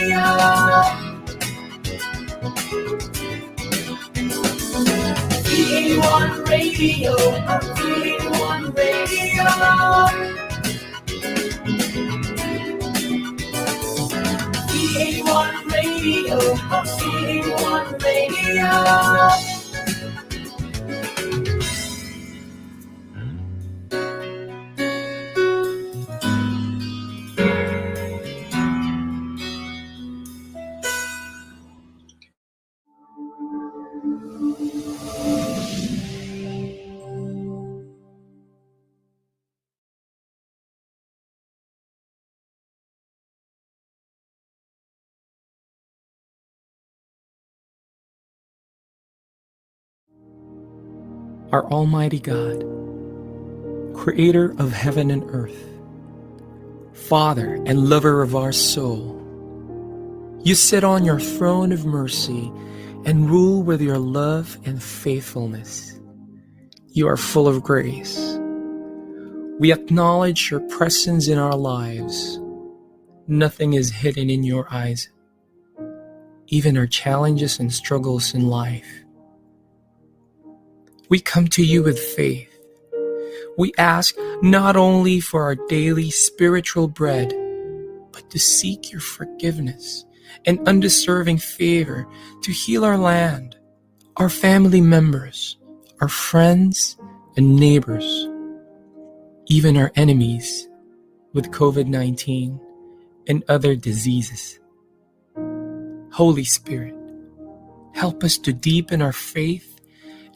Radio. VA1 Radio, VA1 Radio. VA1 Radio, VA1 Radio. Our Almighty God, Creator of heaven and earth, Father and lover of our soul, you sit on your throne of mercy and rule with your love and faithfulness. You are full of grace. We acknowledge your presence in our lives. Nothing is hidden in your eyes, even our challenges and struggles in life. We come to you with faith. We ask not only for our daily spiritual bread, but to seek your forgiveness and undeserving favor to heal our land, our family members, our friends and neighbors, even our enemies with COVID-19 and other diseases. Holy Spirit, help us to deepen our faith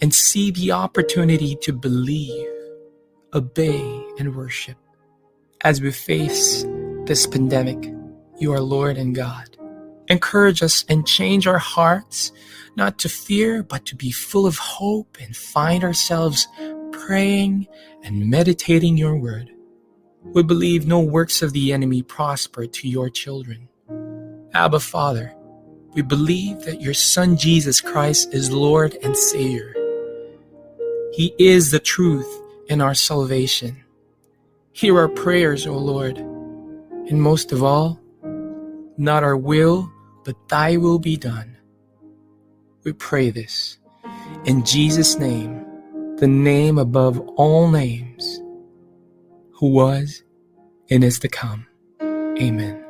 and see the opportunity to believe, obey, and worship. As we face this pandemic, you are Lord and God. Encourage us and change our hearts, not to fear, but to be full of hope and find ourselves praying and meditating your word. We believe no works of the enemy prosper to your children. Abba, Father, we believe that your Son Jesus Christ is Lord and Savior. He is the truth and our salvation. Hear our prayers, O Lord, and most of all, not our will, but thy will be done. We pray this in Jesus' name, the name above all names, who was and is to come. Amen.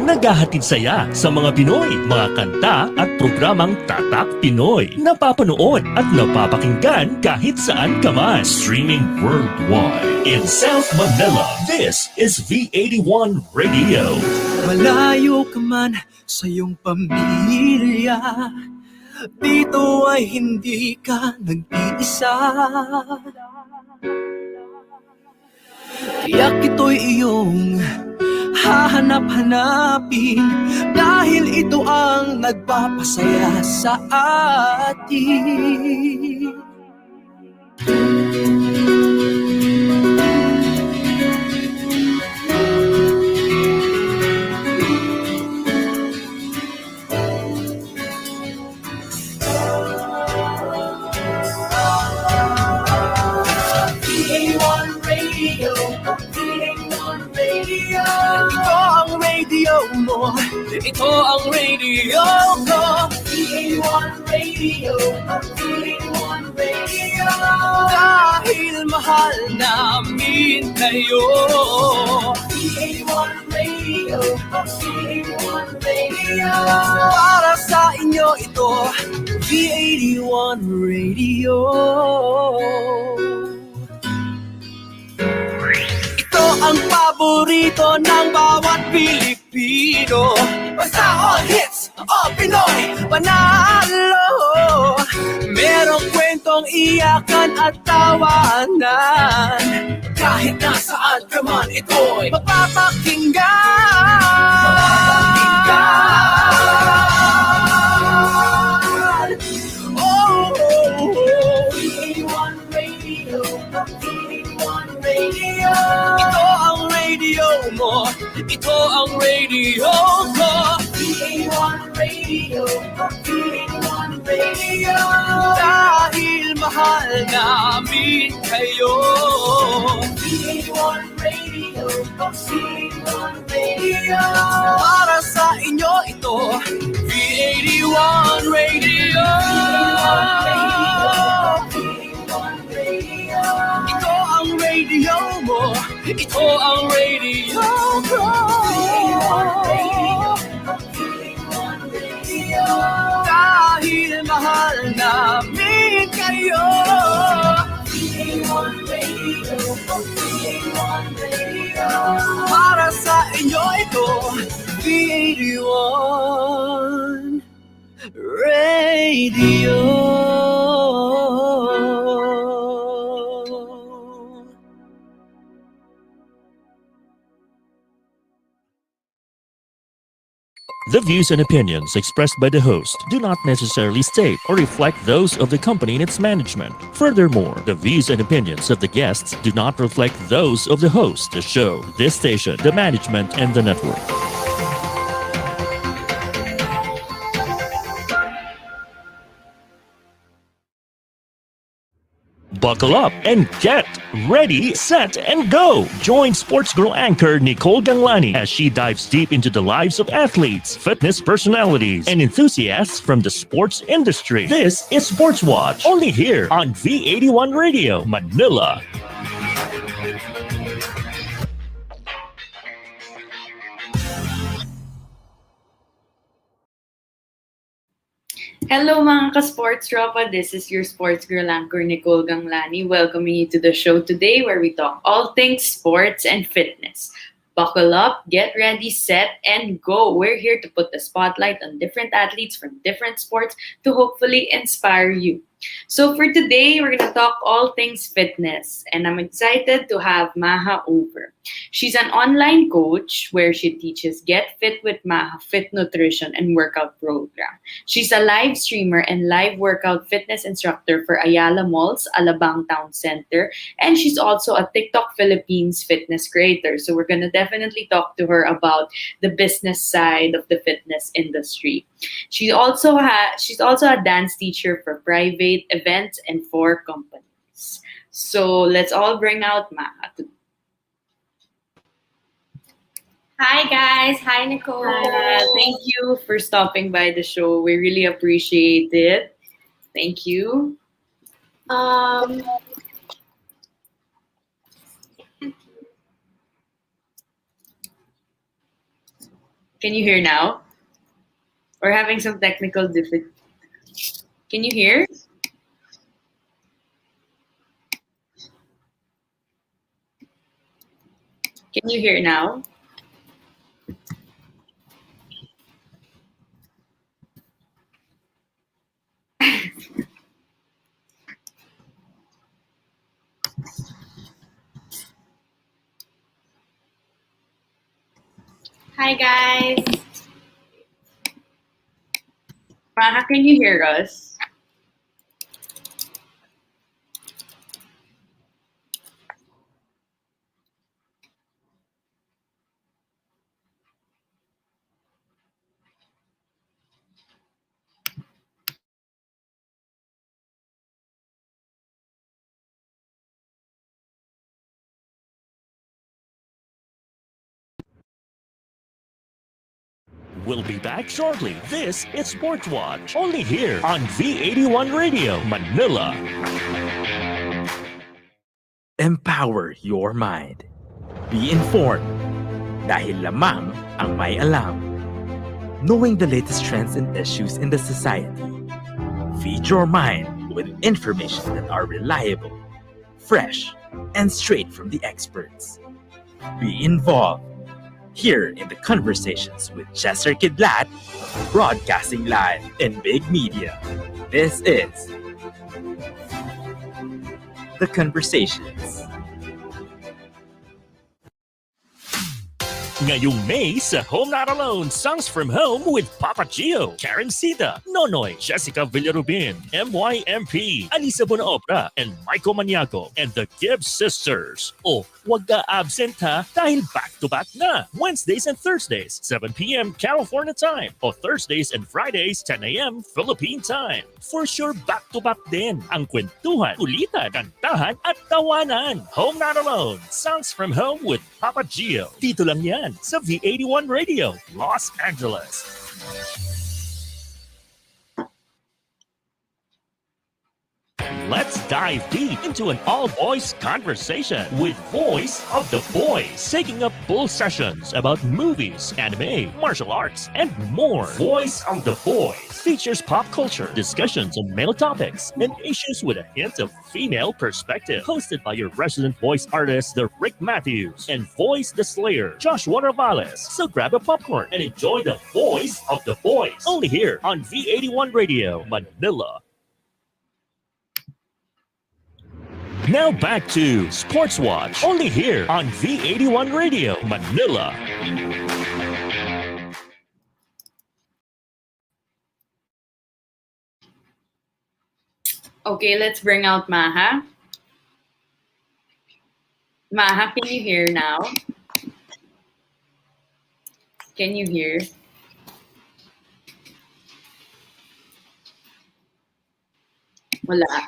Naghahatid saya sa mga Pinoy, mga kanta at programang Tatak Pinoy. Napapanood at napapakinggan kahit saan ka man. Streaming worldwide. In South Manila, this is V81 Radio. Malayo ka man sa iyong pamilya, dito ay hindi ka nag-iisa. Tiyak ito'y iyong hahanap-hanapin, dahil ito ang nagpapasaya sa atin. VA1 Radio, VA1 Radio. Ito ang radio mo, ito ang radio ko. VA1 Radio, VA1 Radio. Dahil mahal namin kayo. VA1 Radio, VA1 Radio. Para sa inyo ito, V81 Radio. Ito ang paborito ng bawat Pilipino. Basta all hits, all Pinoy, panalo. Merong kwentong iyakan at tawanan, kahit nasaan ka man ito'y mapapakinggan. Oh, VA1 Radio, VA1 Radio. ito ang radio mo, ito ang radio ko. VA1 Radio, VA1 Radio. Dahil mahal mahal namin kayo. V81 Radio, V81 Radio. Para sa inyo ito, V81 Radio. V81 Radio. Ito ang radio mo, ito ang radio ko. V81 Radio, V81 Radio. Dahil mahal namin kayo. V81 Radio, V81 Radio. Para sa inyo ito, V81 Radio. The views and opinions expressed by the host do not necessarily state or reflect those of the company and its management. Furthermore, the views and opinions of the guests do not reflect those of the host, the show, this station, the management, and the network. Buckle up and get ready, set, and go! Join Sports Girl anchor Nicole Ganglani as she dives deep into the lives of athletes, fitness personalities, and enthusiasts from the sports industry. This is Sportswatch, only here on V81 Radio, Manila. Hello mga ka-sports tropa, this is your sports girl anchor Nicole Ganglani welcoming you to the show today where we talk all things sports and fitness. Buckle up, get ready, set, and go. We're here to put the spotlight on different athletes from different sports to hopefully inspire you. So for today, we're going to talk all things fitness, and I'm excited to have Maha over. She's an online coach where she teaches Get Fit with Maha fit nutrition and workout program. She's a live streamer and live workout fitness instructor for Ayala Malls, Alabang Town Center, and she's also a TikTok Philippines fitness creator. So we're going to definitely talk to her about the business side of the fitness industry. She's also a dance teacher for private events and for companies. So let's all bring out Maha. Hi guys, hi Nicole. Thank you for stopping by the show. We really appreciate it. Thank you. Um, Can you hear now? We're having some technical difficulties. Can you hear? Can you hear now? hi guys. Maha, can you hear us? We'll be back shortly. This is Sportswatch, only here on V81 Radio, Manila. Empower your mind. Be informed. Dahil lamang ang may alam. Knowing the latest trends and issues in the society. Feed your mind with information that are reliable, fresh, and straight from the experts. Be involved. Here in the conversations with Chester Kidlat, broadcasting live in big media. This is The Conversations. Ngayong May sa Home Not Alone, Songs from Home with Papa Gio, Karen Sida, Nonoy, Jessica Villarubin, MYMP, Alisa Bonaobra, and Michael Maniaco, and the Gibbs Sisters. O, wag ka absent ha, dahil back-to-back na. Wednesdays and Thursdays, 7 p.m. California time, o Thursdays and Fridays, 10 a.m. Philippine time. For sure, back-to-back din ang kwentuhan, ulitan, kantahan, at tawanan. Home Not Alone, Songs from Home with Papa Gio. Dito lang yan sa V81 Radio, Los Angeles. Let's dive deep into an all-boys conversation with Voice of the Boys, taking up full sessions about movies, anime, martial arts, and more. Voice of the Boys features pop culture, discussions on male topics, and issues with a hint of female perspective. Hosted by your resident voice artist, the Rick Matthews, and Voice the Slayer, Joshua Ravales. So grab a popcorn and enjoy the Voice of the Boys, only here on V81 Radio, Manila. Now back to Sportswatch, only here on V81 Radio, Manila. Okay, let's bring out Maha. Maha, can you hear now? Can you hear? Wala.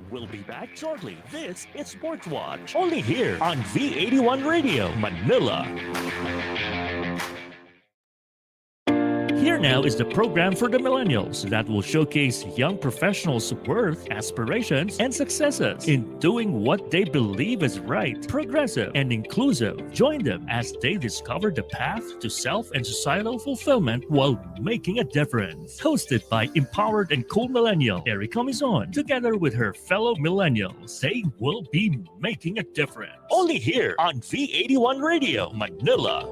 We'll be back shortly. This is Sportswatch, only here on V81 Radio, Manila. Here now is the program for the millennials that will showcase young professionals' worth, aspirations, and successes in doing what they believe is right, progressive, and inclusive. Join them as they discover the path to self and societal fulfillment while making a difference. Hosted by empowered and cool millennial Erica Mizon, together with her fellow millennials, they will be making a difference. Only here on V81 Radio, Manila.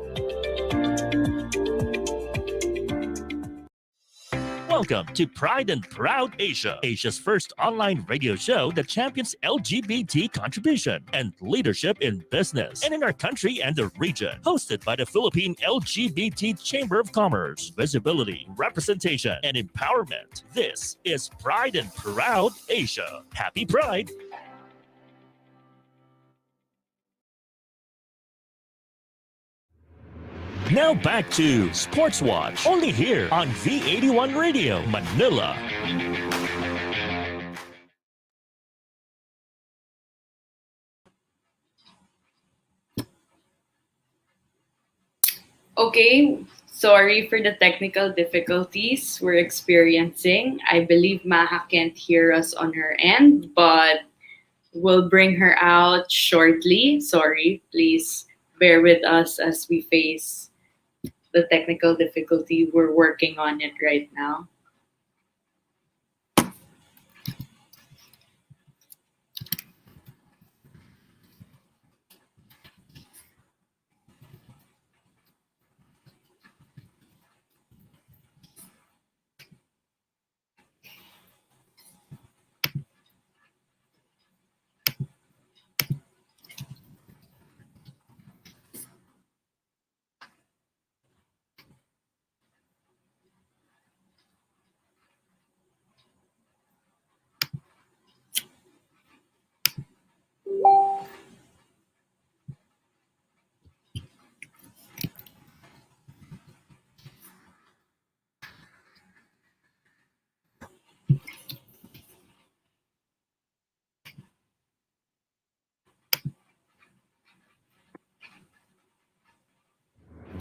Welcome to Pride and Proud Asia, Asia's first online radio show that champions LGBT contribution and leadership in business and in our country and the region. Hosted by the Philippine LGBT Chamber of Commerce, Visibility, Representation, and Empowerment. This is Pride and Proud Asia. Happy Pride! Now back to Sportswatch, only here on V81 Radio, Manila. Okay, sorry for the technical difficulties we're experiencing. I believe Maha can't hear us on her end, but we'll bring her out shortly. Sorry, please bear with us as we face the technical difficulty. We're working on it right now.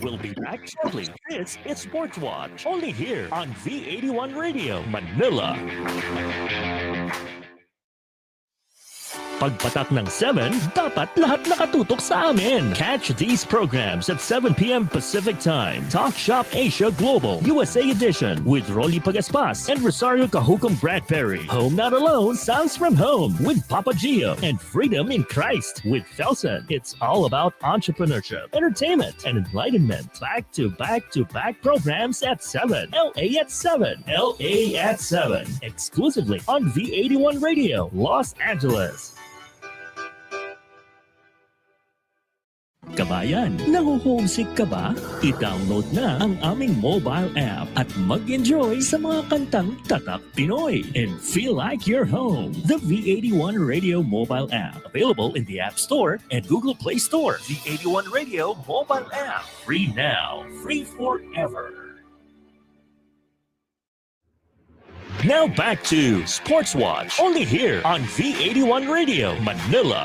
We'll be back shortly. This is Sportswatch, only here on V81 Radio, Manila. pagpatak ng 7, dapat lahat nakatutok sa amin. Catch these programs at 7 p.m. Pacific Time. Talk Shop Asia Global, USA Edition, with Rolly Pagaspas and Rosario Cajucom Bradbury. Home Not Alone, Sounds from Home, with Papa Gio. And Freedom in Christ, with Felson. It's all about entrepreneurship, entertainment, and enlightenment. Back-to-back programs at 7. LA at 7. LA at 7. Exclusively on V81 Radio, Los Angeles. Kabayan, naho-homesick ka ba? I-download na ang aming mobile app at mag-enjoy sa mga kantang Tatak Pinoy and feel like you're home. The V81 Radio mobile app, available in the App Store and Google Play Store. V81 Radio mobile app, free now, free forever. Now back to Sportswatch, only here on V81 Radio, Manila.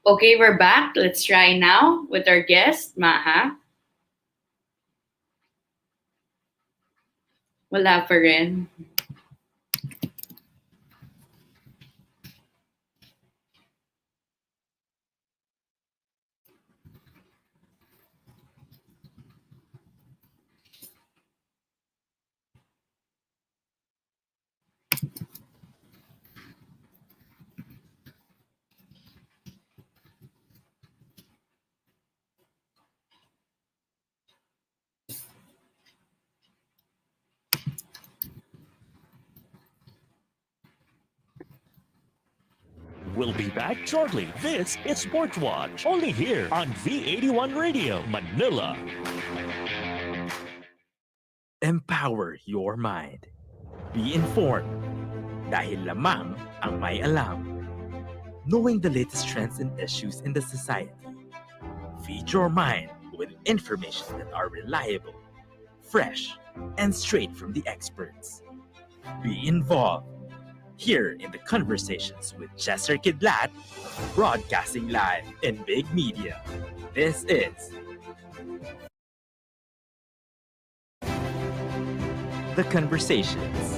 Okay, we're back. Let's try now with our guest, Maha. Wala pa rin. We'll be back shortly. This is Sportswatch, only here on V81 Radio, Manila. Empower your mind. Be informed. Dahil lamang ang may alam. Knowing the latest trends and issues in the society. Feed your mind with information that are reliable, fresh, and straight from the experts. Be involved. Here in the conversations with Chester Kidlat, broadcasting live in big media. This is The Conversations.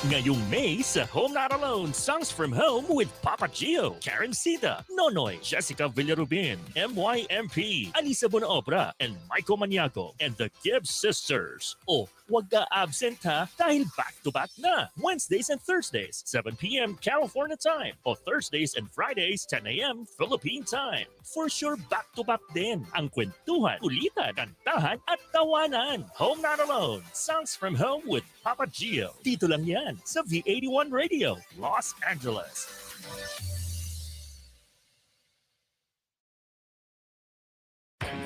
Ngayong May sa Home Not Alone, Songs from Home with Papa Gio, Karen Sita, Nonoy, Jessica Villarubin, MYMP, Anissa Bonaobra, and Michael Maniago, and the Gibbs Sisters. Oh, wag ka absent ha, dahil back-to-back na. Wednesdays and Thursdays, 7 p.m. California time, o Thursdays and Fridays, 10 a.m. Philippine time. For sure, back-to-back din ang kwentuhan, ulitan, kantahan, at tawanan. Home Not Alone, Songs from Home with Papa Gio. Dito lang yan sa V81 Radio, Los Angeles.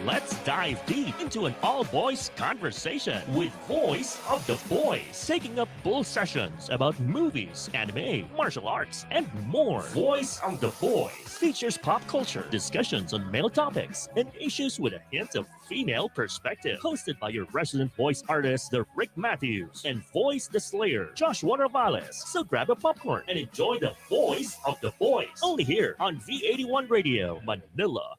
Let's dive deep into an all-boys conversation with Voice of the Boys, taking up full sessions about movies, anime, martial arts, and more. Voice of the Boys features pop culture, discussions on male topics, and issues with a hint of female perspective. Hosted by your resident voice artist, the Rick Matthews, and Voice the Slayer, Joshua Ravales. So grab a popcorn and enjoy the Voice of the Boys, only here on V81 Radio, Manila.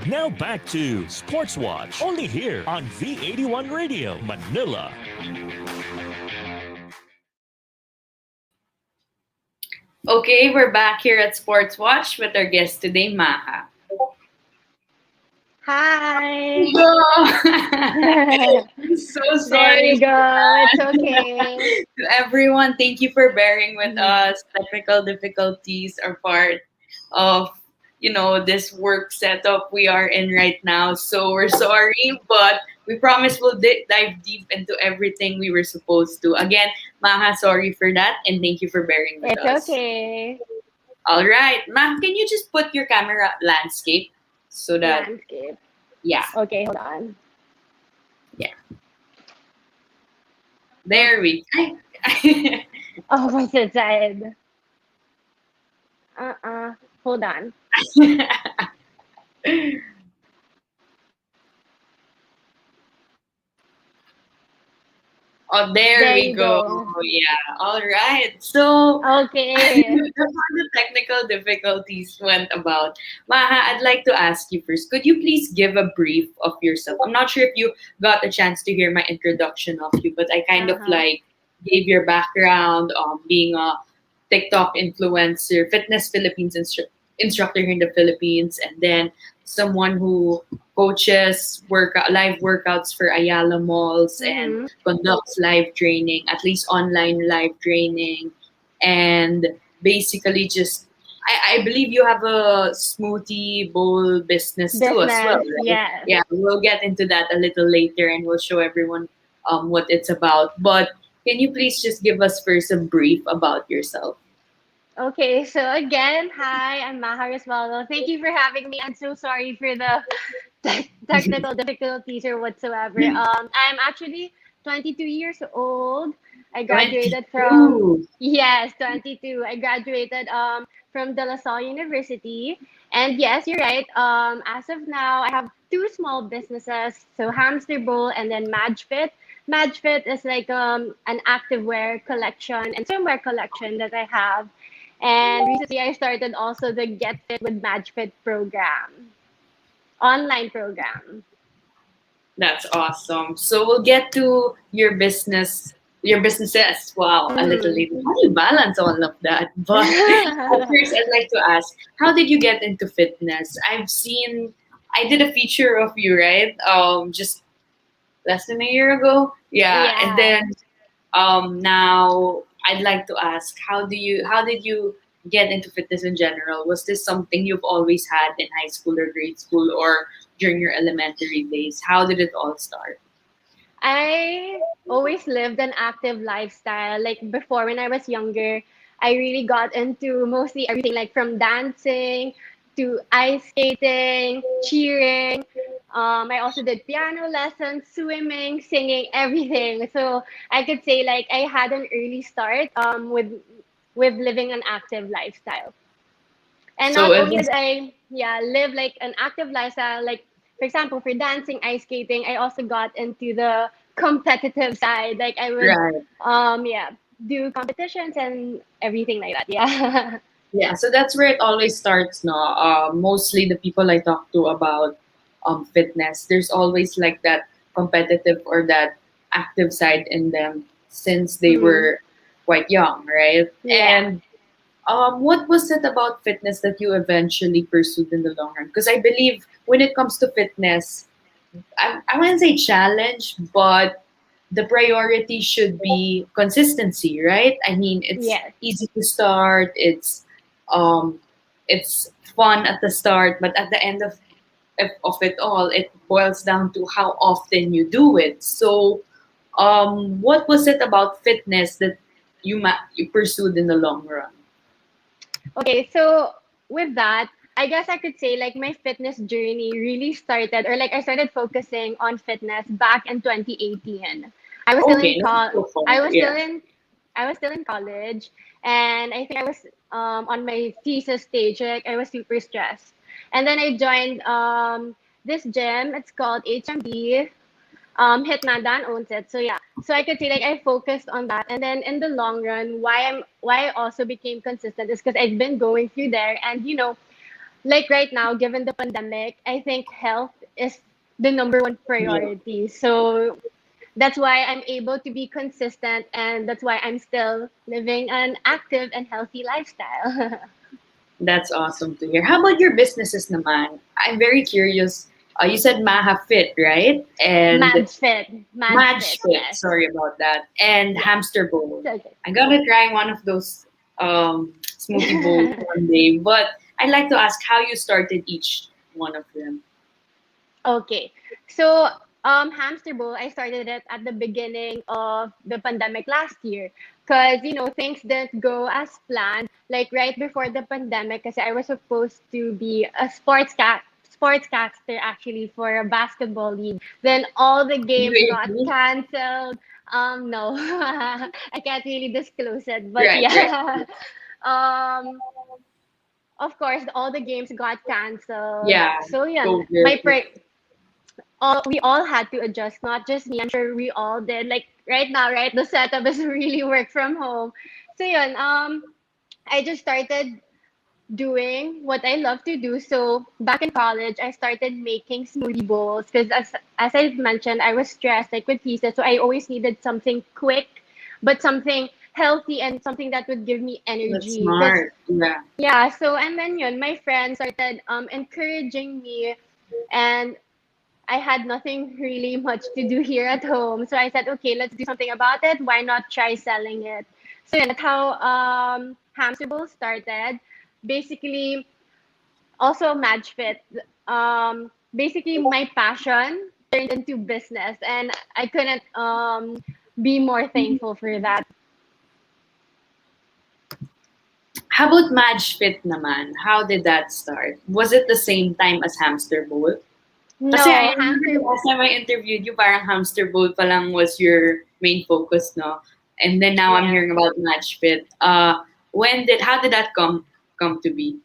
Now back to Sportswatch, only here on V81 Radio, Manila. Okay, we're back here at Sportswatch with our guest today, Maha. Hi. I'm so There sorry. you go. It's okay. To everyone, thank you for bearing with us. Technical difficulties are part of this work setup we are in right now. So we're sorry, but we promise we'll dive deep into everything we were supposed to. Again, Maha, sorry for that, and thank you for bearing with us. It's okay. All right, Maha, can you just put your camera landscape so that Landscape. yeah, Okay, hold on. there we go. Oh, what's it said? Hold on. Oh, there There we you go. go. Yeah. All right. So, Okay. before the technical difficulties went about, Maha, I'd like to ask you first. Could you please give a brief of yourself? I'm not sure if you got a chance to hear my introduction of you, but I kind of Uh-huh. like gave your background, being a TikTok influencer, fitness Philippines instructor here in the Philippines, and then someone who coaches live workouts for Ayala malls and Mm-hmm. conducts live training, at least online live training, and basically just I believe you have a smoothie bowl business too as well, Business, right? yes. Yeah, we'll get into that a little later and we'll show everyone what it's about. But can you please just give us first a brief about yourself? Okay, so again, hi, I'm Majah Resuello. Thank you for having me. I'm so sorry for the technical difficulties or whatsoever. I'm actually 22 years old. I graduated from 22. yes, 22. I graduated from De La Salle University, and yes, you're right. As of now, I have two small businesses, so Hamster Bowl and then MadgeFit. MadgeFit is like an activewear collection and swimwear collection that I have. And recently, I started also the Get Fit with MadgeFit program, online program. That's awesome. So we'll get to your businesses. Wow, a little Mm. later. How do you balance all of that? But first, I'd like to ask, how did you get into fitness? I did a feature of you, right? Just less than a year ago. Yeah, and Yeah. then now I'd like to ask, how did you get into fitness in general? Was this something you've always had in high school or grade school or during your elementary days? How did it all start? I always lived an active lifestyle. Like before, when I was younger, I really got into mostly everything, like from dancing to ice skating, cheering. I also did piano lessons, swimming, singing, everything. So I could say like I had an early start with living an active lifestyle. And So not it only was did I, yeah, live like an active lifestyle, like for example, for dancing, ice skating, I also got into the competitive side. Like I would, right. yeah, do competitions and everything like that. Yeah. Yeah, so that's where it always starts, no? Mostly the people I talk to about fitness, there's always like that competitive or that active side in them since they Mm, were quite young, right? yeah. And what was it about fitness that you eventually pursued in the long run? Because I believe when it comes to fitness, I wouldn't say challenge, but the priority should be consistency, right? I mean, it's Yes. easy to start. Um, it's fun at the start, but at the end of it all, it boils down to how often you do it. So, what was it about fitness that you pursued in the long run? Okay, so with that, I guess I could say like my fitness journey really started, or like I started focusing on fitness back in 2018. I was still in Okay, not so far. I was still Yeah. in I was still in college, and I think I was on my thesis stage. Like I was super stressed, and then I joined this gym. It's called HMB. Hitman Dan owns it. So yeah. So I could say like I focused on that. And then in the long run, why I also became consistent is because I've been going through there. And like right now, given the pandemic, I think health is the number one Yeah. priority. So that's why I'm able to be consistent, and that's why I'm still living an active and healthy lifestyle. That's awesome to hear. How about your businesses naman? I'm very curious. You said Maha Fit, right? And Mad Match fit, Fit, yes. sorry about that. And Yeah. Hamster Bowl. It's okay. I gotta try one of those smoothie bowls one day. But I'd like to ask how you started each one of them. Okay. So, Hamster Bowl, I started it at the beginning of the pandemic last year because, things didn't go as planned. Like right before the pandemic, because I was supposed to be a sportscaster actually for a basketball league. Then all the You games got agree? canceled. No, I can't really disclose it, but Right, right. yeah. Um, of course, all the games got canceled. Yeah, So yeah, COVID. we all had to adjust, not just me. I'm sure we all did. Like right now, right? The setup is really work from home. So yun, I just started doing what I love to do. So back in college, I started making smoothie bowls because as I mentioned, I was stressed like with thesis, so I always needed something quick, but something healthy and something that would give me That's energy. Because smart. Yeah. yeah, so and then yun, my friends started encouraging me, and I had nothing really much to do here at home. So I said, okay, let's do something about it. Why not try selling it? So yeah, that's how Hamster Bowl started. Basically, also match fit. Basically, my passion turned into business, and I couldn't be more thankful for that. How about Match Fit naman? How did that start? Was it the same time as Hamster Bowl? Kasi I No, remember the hamster. last time I interviewed you, parang Hamster Bowl pa lang was your main focus, no? And then now I'm Yeah. hearing about Match Fit. How did that come to be?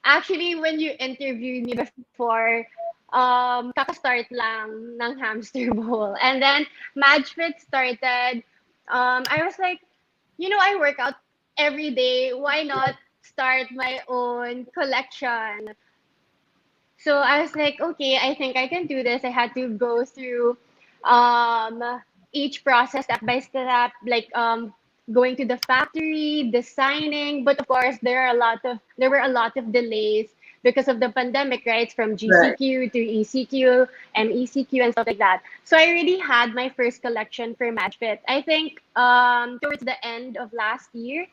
Actually, when you interviewed me before, kakastart lang ng Hamster Bowl. And then Match Fit started. I was like, I work out every day. Why not start my own collection? So I was like, okay, I think I can do this. I had to go through um, each process step by step, like going to the factory, designing. But of course, there were a lot of delays because of the pandemic, right? From Right. GCQ to ECQ and ECQ and stuff like that. So I already had my first collection for MatchFit. I think towards the end of last year.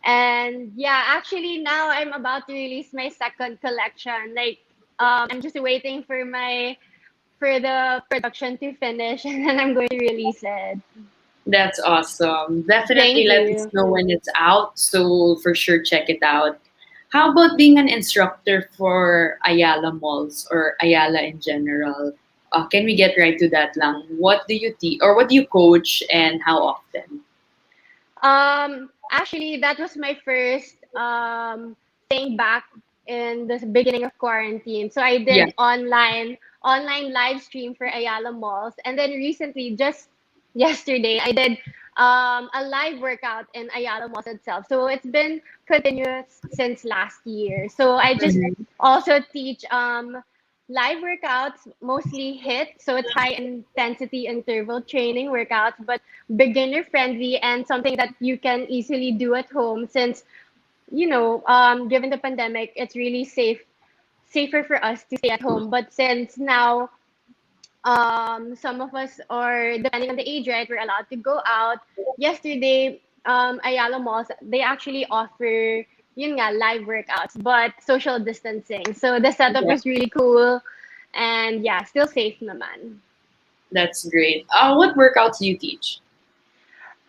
And yeah, actually now I'm about to release my second collection. Like I'm just waiting for the production to finish and then I'm going to release it. That's awesome. Definitely Thank let us you. know when it's out, so we'll for sure check it out. How about being an instructor for Ayala malls or Ayala in general? Can we get right to that lang? What do you teach or what do you coach and how often? Actually, that was my first thing back in the beginning of quarantine. So I Yeah. did online live stream for Ayala Malls, and then recently, just yesterday, I did a live workout in Ayala Malls itself. So it's been continuous since last year. So I just Mhm. also teach live workouts, mostly hit. So it's high intensity interval training workouts, but beginner friendly and something that you can easily do at home since given the pandemic it's really safer for us to stay at home, but since now some of us are depending on the age, right, we're allowed to go out. Yesterday Ayala Malls, they actually offer yun nga live workouts but social distancing, so the setup Yeah, was really cool and yeah, still safe naman. that's great. What workouts do you teach?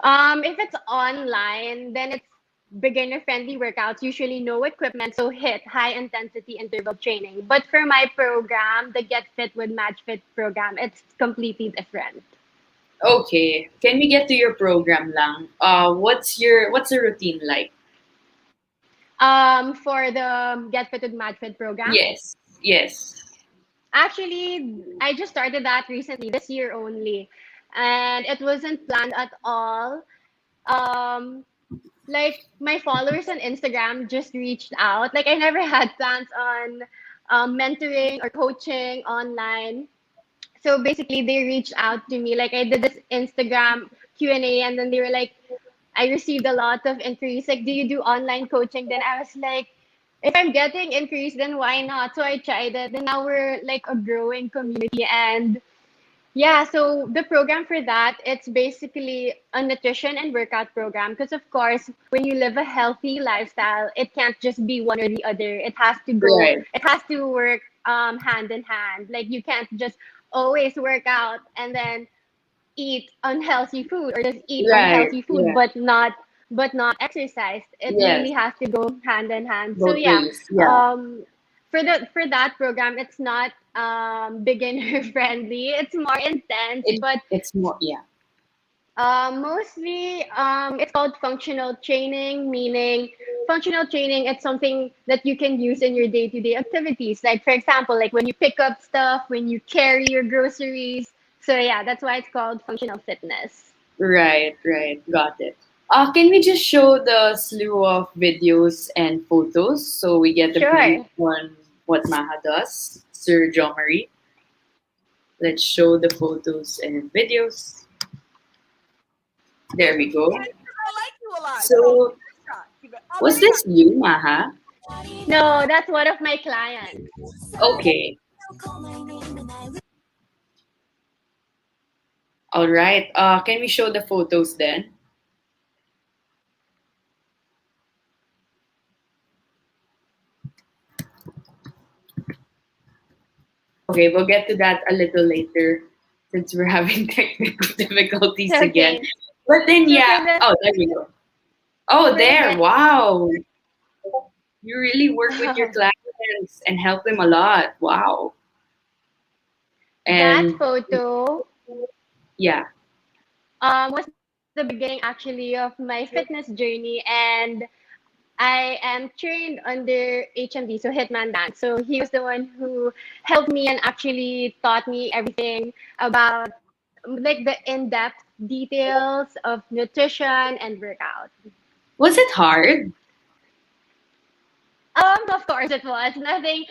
If it's online, then it's beginner friendly workouts, usually no equipment, so hit high intensity interval training. But for my program, the Get Fit with Match Fit program, it's completely different. Okay, can we get to your program lang? What's the routine like? For the Get Fit with Match Fit program, Yes, yes. actually, I just started that recently, this year only, and it wasn't planned at all. Um, like my followers on Instagram just reached out. Like I never had plans on mentoring or coaching online. So basically, they reached out to me. Like I did this Instagram Q&A, and then they were like, I received a lot of inquiries. Like, do you do online coaching? Then I was like, if I'm getting inquiries, then why not? So I tried it. And now we're like a growing community, and yeah, so the program for that, it's basically a nutrition and workout program because of course, when you live a healthy lifestyle, it can't just be one or the other. Right, It has to work hand in hand. Like you can't just always work out and then eat unhealthy food or just eat right. unhealthy food Yeah, but not exercise. It yes. really has to go hand in hand. So Both yeah, ways. Yeah. um for that program it's not beginner friendly. It's more intense, but It's more. Yeah. mostly it's called functional training, meaning functional training it's something that you can use in your day-to-day activities. Like for example, like when you pick up stuff, when you carry your groceries. So yeah, that's why it's called functional fitness. Right, right. Got it. Can we just show the slew of videos and photos so we get a brief Sure. on what Maha does? Sir John Marie, let's show the photos and videos. There we go. So, was this you, Maha? No, that's one of my clients. Okay. All right. Can we show the photos then? Okay, we'll get to that a little later since we're having technical difficulties again. Okay. But then, So yeah. for the Oh, there we go. Oh, for there. the Wow. You really work with your clients and help them a lot. Wow. that And photo yeah. was the beginning actually of my fitness journey, and I am trained under HMD, so Hitman Dan. So he was the one who helped me and actually taught me everything about like the in-depth details of nutrition and workout. Was it hard? Of course it was. Nothing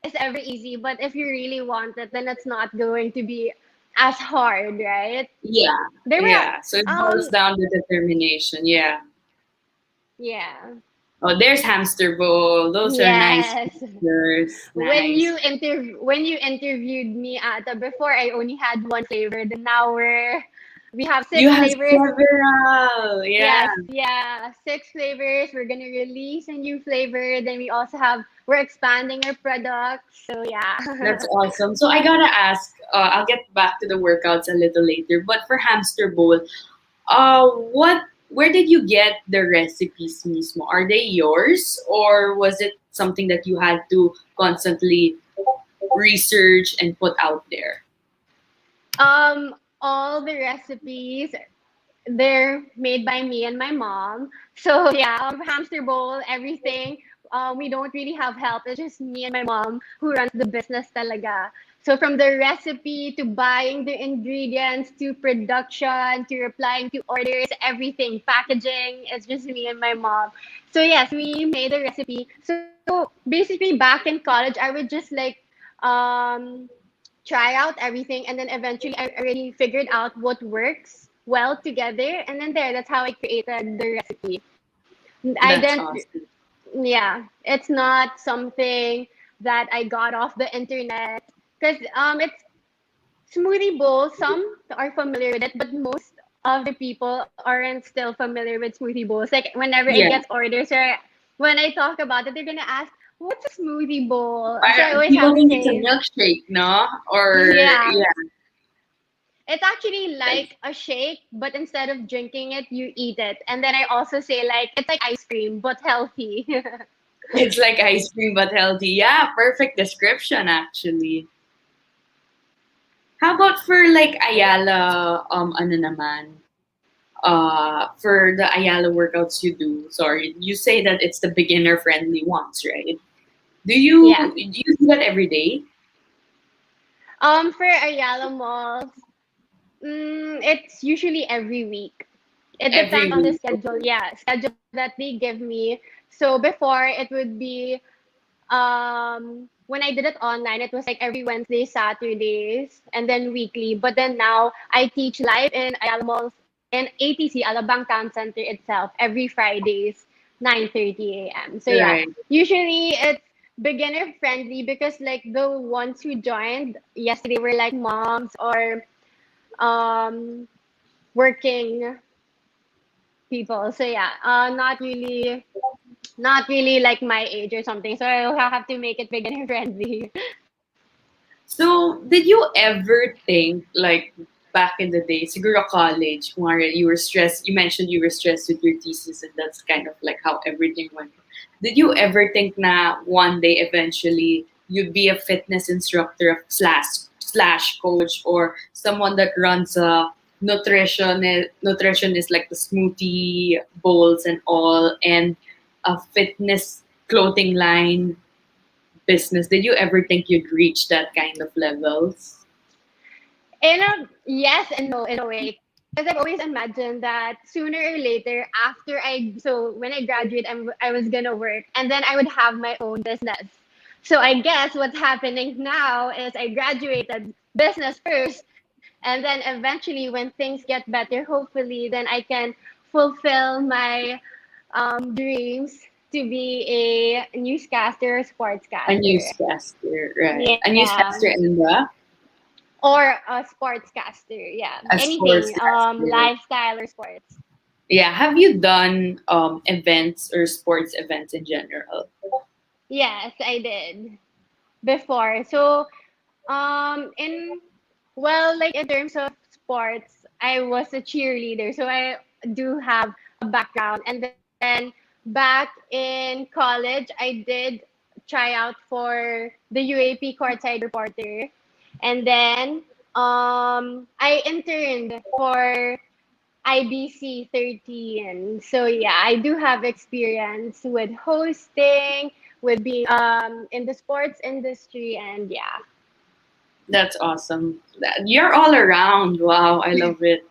is ever easy, but if you really want it, then it's not going to be as hard, right? Yeah. There were Yeah. So it boils um down to determination. Yeah. yeah. Oh, there's hamster ball. Those are nice Yes. pictures. Nice. When you interviewed me at before, I only had one flavor. Then now we have You six have flavors. several. Yeah. Yes, yeah, six flavors. We're gonna release a new flavor. Then we're expanding our products. So That's yeah. awesome. So I gotta ask, I'll get back to the workouts a little later, but for hamster bowl, where did you get the recipes mismo? Are they yours or was it something that you had to constantly research and put out there? All the recipes they're made by me and my mom. So yeah, hamster bowl, everything. We don't really have help. It's just me and my mom who runs the business talaga. So from the recipe to buying the ingredients to production to replying to orders, everything, packaging, it's just me and my mom. So yes, we made a recipe. So basically back in college, I would just like um try out everything, and then eventually I already figured out what works well together, and then that's how I created the recipe. I That's didn't awesome. Yeah, it's not something that I got off the internet, because it's smoothie bowl. Some are familiar with it, but most of the people aren't still familiar with smoothie bowls. Like whenever I Yeah. get orders or when I talk about it, they're gonna ask, "What's a smoothie bowl?" So I always People have to think it's a say, milkshake, no? Or "Yeah, yeah, it's actually like a shake, but instead of drinking it, you eat it." And then I also say like it's like ice cream but healthy. it's like ice cream but healthy. Yeah, perfect description actually. How about for like Ayala, ano naman? For the Ayala workouts you do, sorry, you say that it's the beginner friendly ones, right? Yeah. Do you do that every day? For Ayala malls, it's usually every week. It Every depends on the week. schedule. Yeah, schedule that they give me. So before it would be when I did it online, it was like every Wednesday, Saturdays, and then weekly. But then now I teach live in Ayala Malls in ATC, Alabang Town Center itself, every Fridays, 9:30 a.m. So yeah, Right. usually it's beginner friendly because like the ones who joined yesterday were like moms or um working people. So yeah, not really like my age or something. So I'll have to make it beginner friendly. So, did you ever think, like, back in the day, siguro college, kunwari, you were stressed, you mentioned you were stressed with your thesis, and that's kind of like how everything went. Did you ever think na one day eventually you'd be a fitness instructor slash coach or someone that runs a nutrition is like the smoothie bowls and all and a fitness clothing line business? Did you ever think you'd reach that kind of levels? In a yes and no in a way. because I've always imagined that sooner or later, when I graduate, I was gonna work, and then I would have my own business. So I guess what's happening now is I graduated business first, and then eventually, when things get better, hopefully, then I can fulfill my dreams to be a newscaster or A sportscaster. newscaster, right? A Yeah, newscaster and or a sportscaster. Yeah, a anything, sportscaster. lifestyle or sports. Yeah. Have you done events or sports events in general? Yes, I did before. So, in like in terms of sports, I was a cheerleader, so I do have a background. And then back in college, I did try out for the UAP courtside reporter, and then I interned for IBC 13. So yeah, I do have experience with hosting, with being in the sports industry, and yeah. That's awesome. You're all around. Wow, I love it.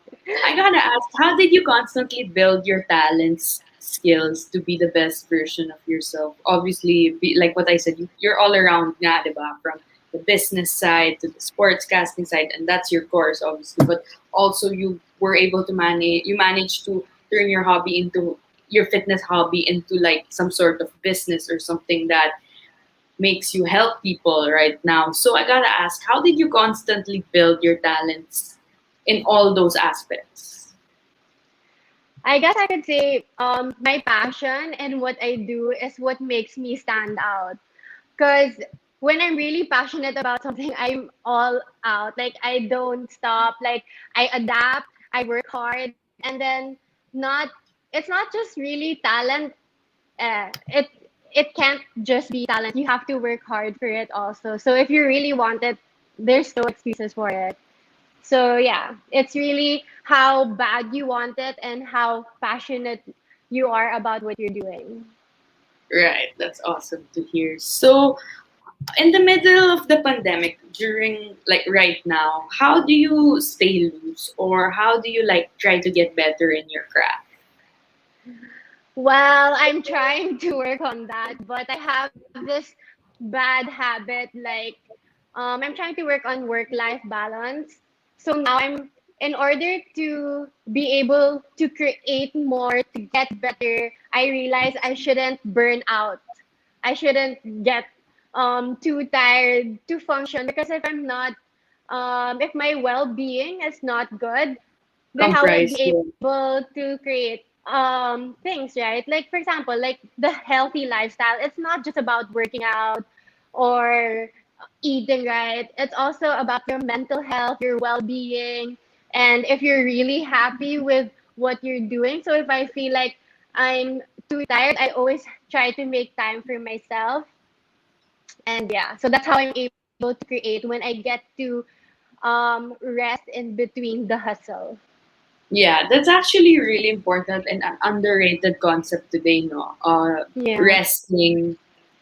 I gotta ask, how did you constantly build your talents, skills to be the best version of yourself? Obviously, like what I said, you're all around nga, diba? From the business side to the sportscasting side, and that's your course, obviously. But also, you managed to turn your hobby into your fitness hobby into like some sort of business or something that makes you help people right now. So I gotta ask, how did you constantly build your talents in all those aspects? I guess I could say my passion and what I do is what makes me stand out. Because when I'm really passionate about something, I'm all out. Like I don't stop. Like I adapt. I work hard, and then not. It's not just really talent. It can't just be talent. You have to work hard for it also. So if you really want it, there's no excuses for it. So yeah, it's really how bad you want it and how passionate you are about what you're doing. Right, that's awesome to hear. So, in the middle of the pandemic, during like right now, how do you stay loose or how do you like try to get better in your craft? Well, I'm trying to work on that, but I have this bad habit. Like, I'm trying to work on work-life balance. So now in order to be able to create more, to get better, I realize I shouldn't burn out. I shouldn't get too tired to function because if my well-being is not good, then how will I Comprise be your able to create things, right? Like for example, like the healthy lifestyle. It's not just about working out or eating right. It's also about your mental health, your well-being, and if you're really happy with what you're doing. So if I feel like I'm too tired, I always try to make time for myself. And yeah, so that's how I'm able to create when I get to rest in between the hustle. Yeah, that's actually really important and an underrated concept today, no? Yeah. Resting,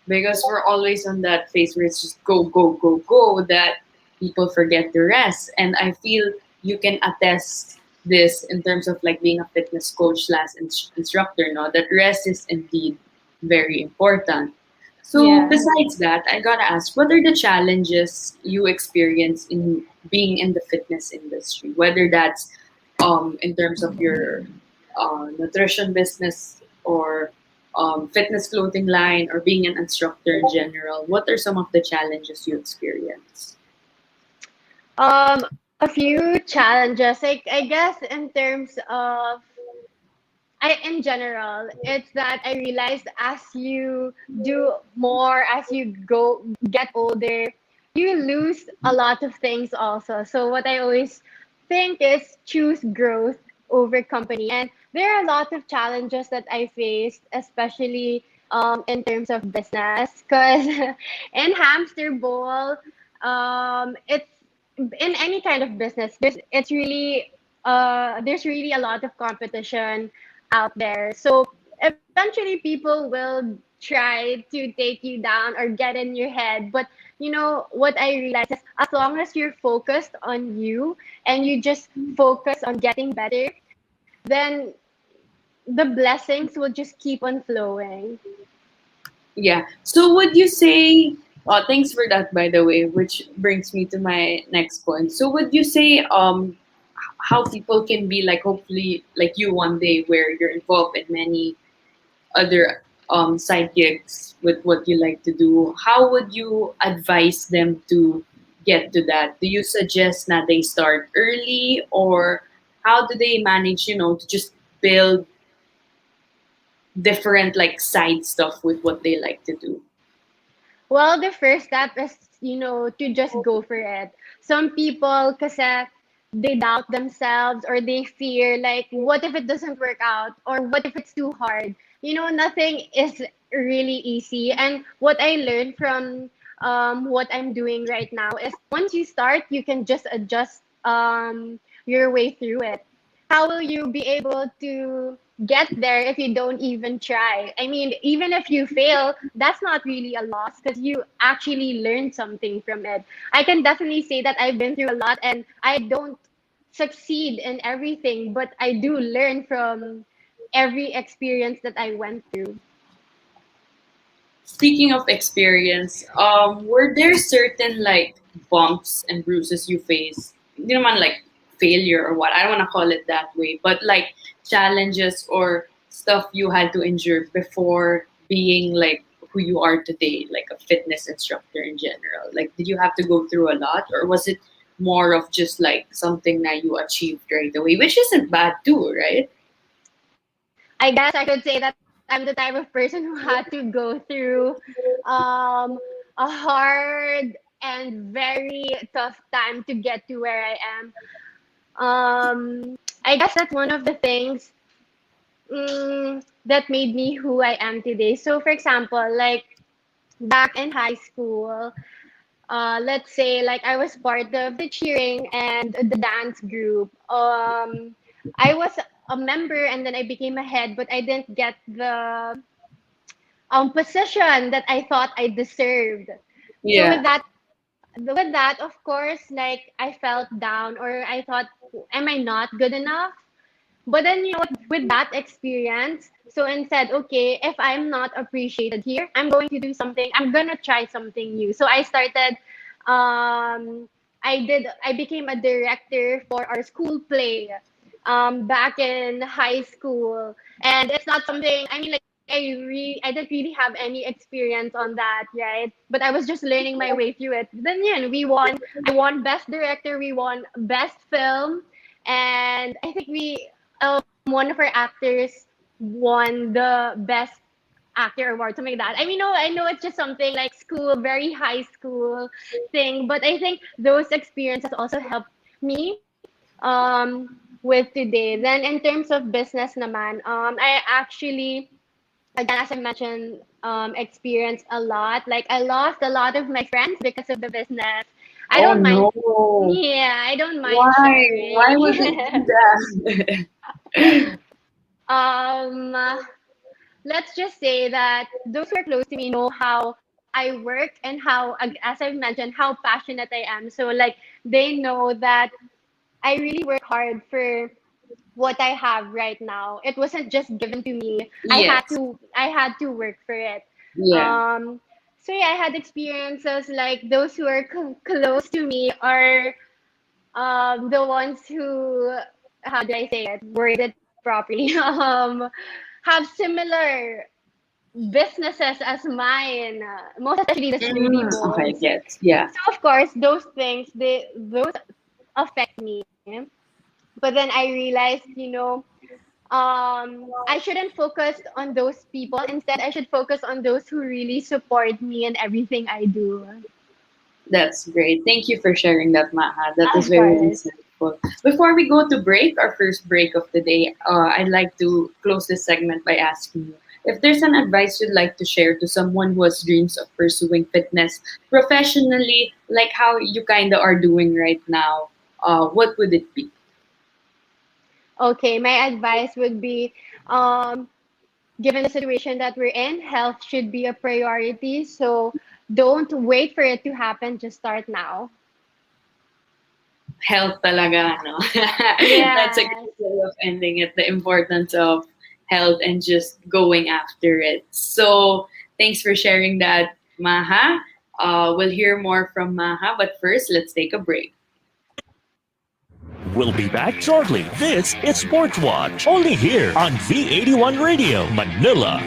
because we're always on that phase where it's just go, go, go, go, that people forget to rest. And I feel you can attest this in terms of like being a fitness coach slash instructor, no? That rest is indeed very important. So Yeah. besides that, I gotta ask, what are the challenges you experience in being in the fitness industry? Whether that's in terms of your nutrition business or fitness clothing line or being an instructor in general, what are some of the challenges you experience? A few challenges. Like I guess in terms of in general, it's that I realized as you do more, as you get older, you lose a lot of things also. So what I always think is choose growth over company. And there are a lot of challenges that I faced, especially in terms of business, because in Hamster Bowl, it's in any kind of business. There's really a lot of competition out there. So eventually people will try to take you down or get in your head. But what I realized is, as long as you're focused on you and you just focus on getting better, then the blessings will just keep on flowing. Yeah. So would you say, oh, thanks for that, by the way, which brings me to my next point. So would you say how people can be like hopefully like you one day where you're involved in many other side gigs with what you like to do, how would you advise them to get to that? Do you suggest that they start early, or how do they manage, to just build different like side stuff with what they like to do? Well, the first step is, to just go for it. Some people, kasi they doubt themselves or they fear, like, what if it doesn't work out? Or what if it's too hard? Nothing is really easy. And what I learned from what I'm doing right now is, once you start, you can just adjust your way through it. How will you be able to get there if you don't even try? I mean, even if you fail, that's not really a loss because you actually learned something from it. I can definitely say that I've been through a lot and I don't succeed in everything, but I do learn from every experience that I went through. Speaking of experience, were there certain like bumps and bruises you faced? You know, man, like failure or what? I don't want to call it that way, but like challenges or stuff you had to endure before being like who you are today, like a fitness instructor in general. Like, did you have to go through a lot, or was it more of just like something that you achieved right away, which isn't bad too, right? I guess I could say that I'm the type of person who had to go through um, a hard and very tough time to get to where I am. I guess that's one of the things that made me who I am today. So, for example, like back in high school, let's say like I was part of the cheering and the dance group. I was a member and then I became a head, but I didn't get the position that I thought I deserved. So Yeah. with that, of course, like I felt down or I thought, am I not good enough? But then, with that experience, so instead, okay, if I'm not appreciated here, I'm going to do something, I'm going to try something new. So I started, I became a director for our school play back in high school. And it's not something, I mean, like, I didn't really have any experience on that, right? But I was just learning my way through it. Then, yeah, I won best director, we won best film, and I think one of our actors won the best actor award, something like that. I mean, no, I know it's just something like school, very high school thing, but I think those experiences also helped me with today. Then in terms of business naman, I actually, again, as I mentioned, experienced a lot. Like I lost a lot of my friends because of the business. I Oh don't mind. no. Yeah, I don't mind Why? Why sharing. would it do that? um, let's just say that those who are close to me know how I work and how, as I've mentioned, how passionate I am. So like they know that I really work hard for what I have right now. It wasn't just given to me. Yes. I had to work for it. Yeah. So yeah, I had experiences like those who are close to me are the ones who, how do I say it, word it properly, have similar businesses as mine, most especially the smoothie Okay, bowls. get. Yeah. So of course, those things, those affect me. But then I realized, I shouldn't focus on those people. Instead, I should focus on those who really support me in everything I do. That's great. Thank you for sharing that, Maha. That is Of very course. insightful. Before we go to break, our first break of the day, I'd like to close this segment by asking you if there's an advice you'd like to share to someone who has dreams of pursuing fitness professionally, like how you kind of are doing right now. What would it be? Okay, my advice would be, um, given the situation that we're in, health should be a priority. So don't wait for it to happen. Just start now. Health talaga, no? That's a Yes. good way of ending it. The importance of health and just going after it. So thanks for sharing that, Maha. We'll hear more from Maha, but first, let's take a break. We'll be back shortly. This is Sportswatch, only here on V81 Radio, Manila.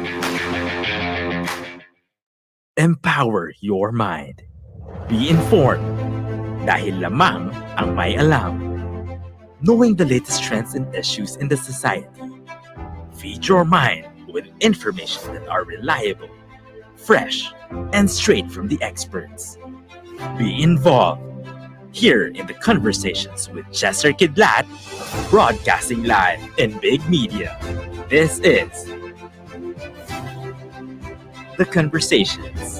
Empower your mind. Be informed. Dahil lamang ang may alam. Knowing the latest trends and issues in the society. Feed your mind with information that are reliable, fresh, and straight from the experts. Be involved. Here in the conversations with Chester Kidlat, broadcasting live in big media. This is The Conversations.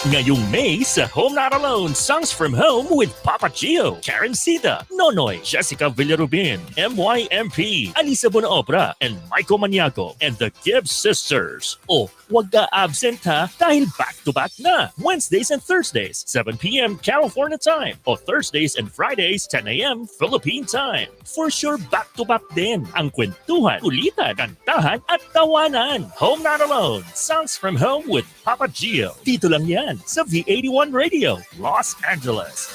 Ngayong May sa Home Not Alone, Songs from Home with Papa Gio, Karen Sita, Nonoy, Jessica Villarubin, MYMP, Alisa Bonaobra, and Michael Maniago, and the Gibbs Sisters. Oh, wag ka absent ha, dahil back-to-back na. Wednesdays and Thursdays, 7 p.m. California time, o Thursdays and Fridays, 10 a.m. Philippine time. For sure, back-to-back din ang kwentuhan, kulitan, kantahan, at tawanan. Home Not Alone, Songs from Home with Papa Gio. Dito lang yan sa V81 Radio, Los Angeles.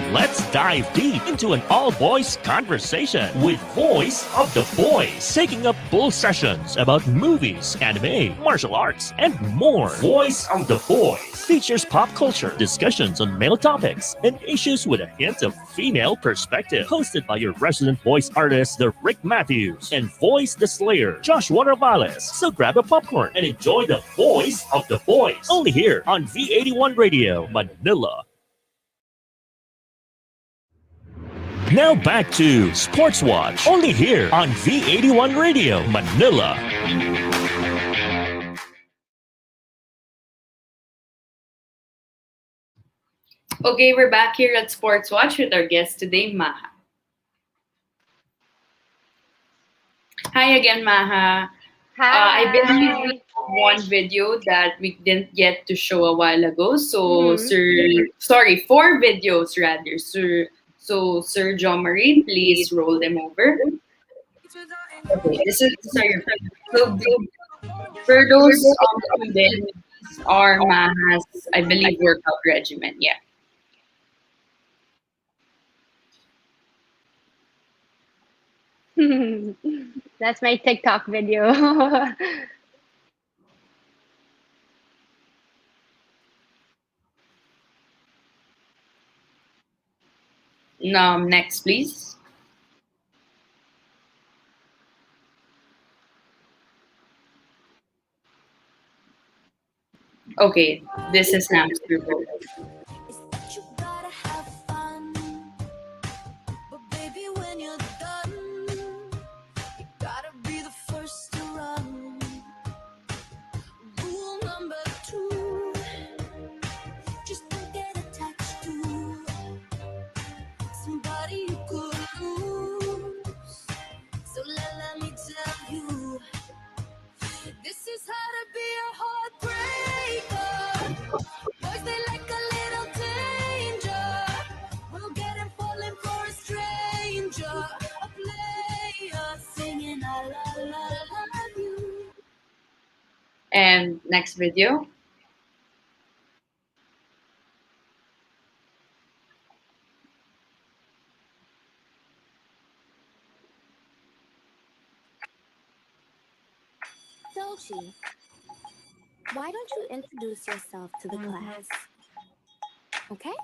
Let's dive deep into an all-boys conversation with Voice of the Boys, taking up full sessions about movies, anime, martial arts, and more. Voice of the Boys features pop culture, discussions on male topics, and issues with a hint of female perspective. Hosted by your resident voice artist, the Rick Matthews, and Voice the Slayer, Joshua Ravales. So grab a popcorn and enjoy the Voice of the Boys, only here on V81 Radio, Manila. Now back to Sportswatch, only here on V81 Radio, Manila. Okay, we're back here at Sportswatch with our guest today, Maha. Hi again, Maha. I believe we have one video that we didn't get to show a while ago. So, four videos rather. Sir John Marie, please roll them over. Okay, these are your so for those who didn't, these are Maha's, I believe, workout regimen. Yeah. That's my TikTok video. Next, please. Okay, this is Nam's report. Is that you gotta have fun. But baby, when you're done, you gotta be the first to run. Rule number 2, just don't get attached to somebody you could lose. So let me tell you, this is how to be a heartbreaker. Boys, they like a little danger. We'll get him falling for a stranger. A player singing I love you. And next video. Dolce, why don't you introduce yourself to the class? Okay?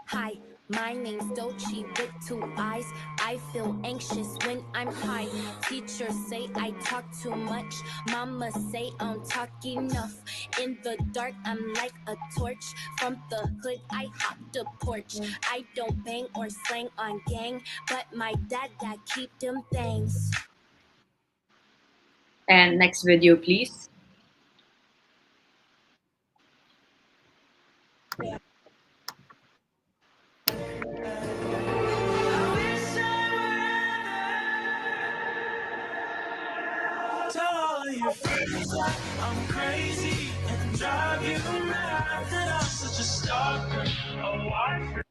Hi, my name's Dolce with 2 eyes. I feel anxious when I'm high. Teachers say I talk too much. Mama say I don't talk enough. In the dark, I'm like a torch. From the hood, I hop the porch. I don't bang or slang on gang, but my dad keep them things. And next video, please. your face like I'm crazy and drive you mad that I'm such a stalker. Oh, I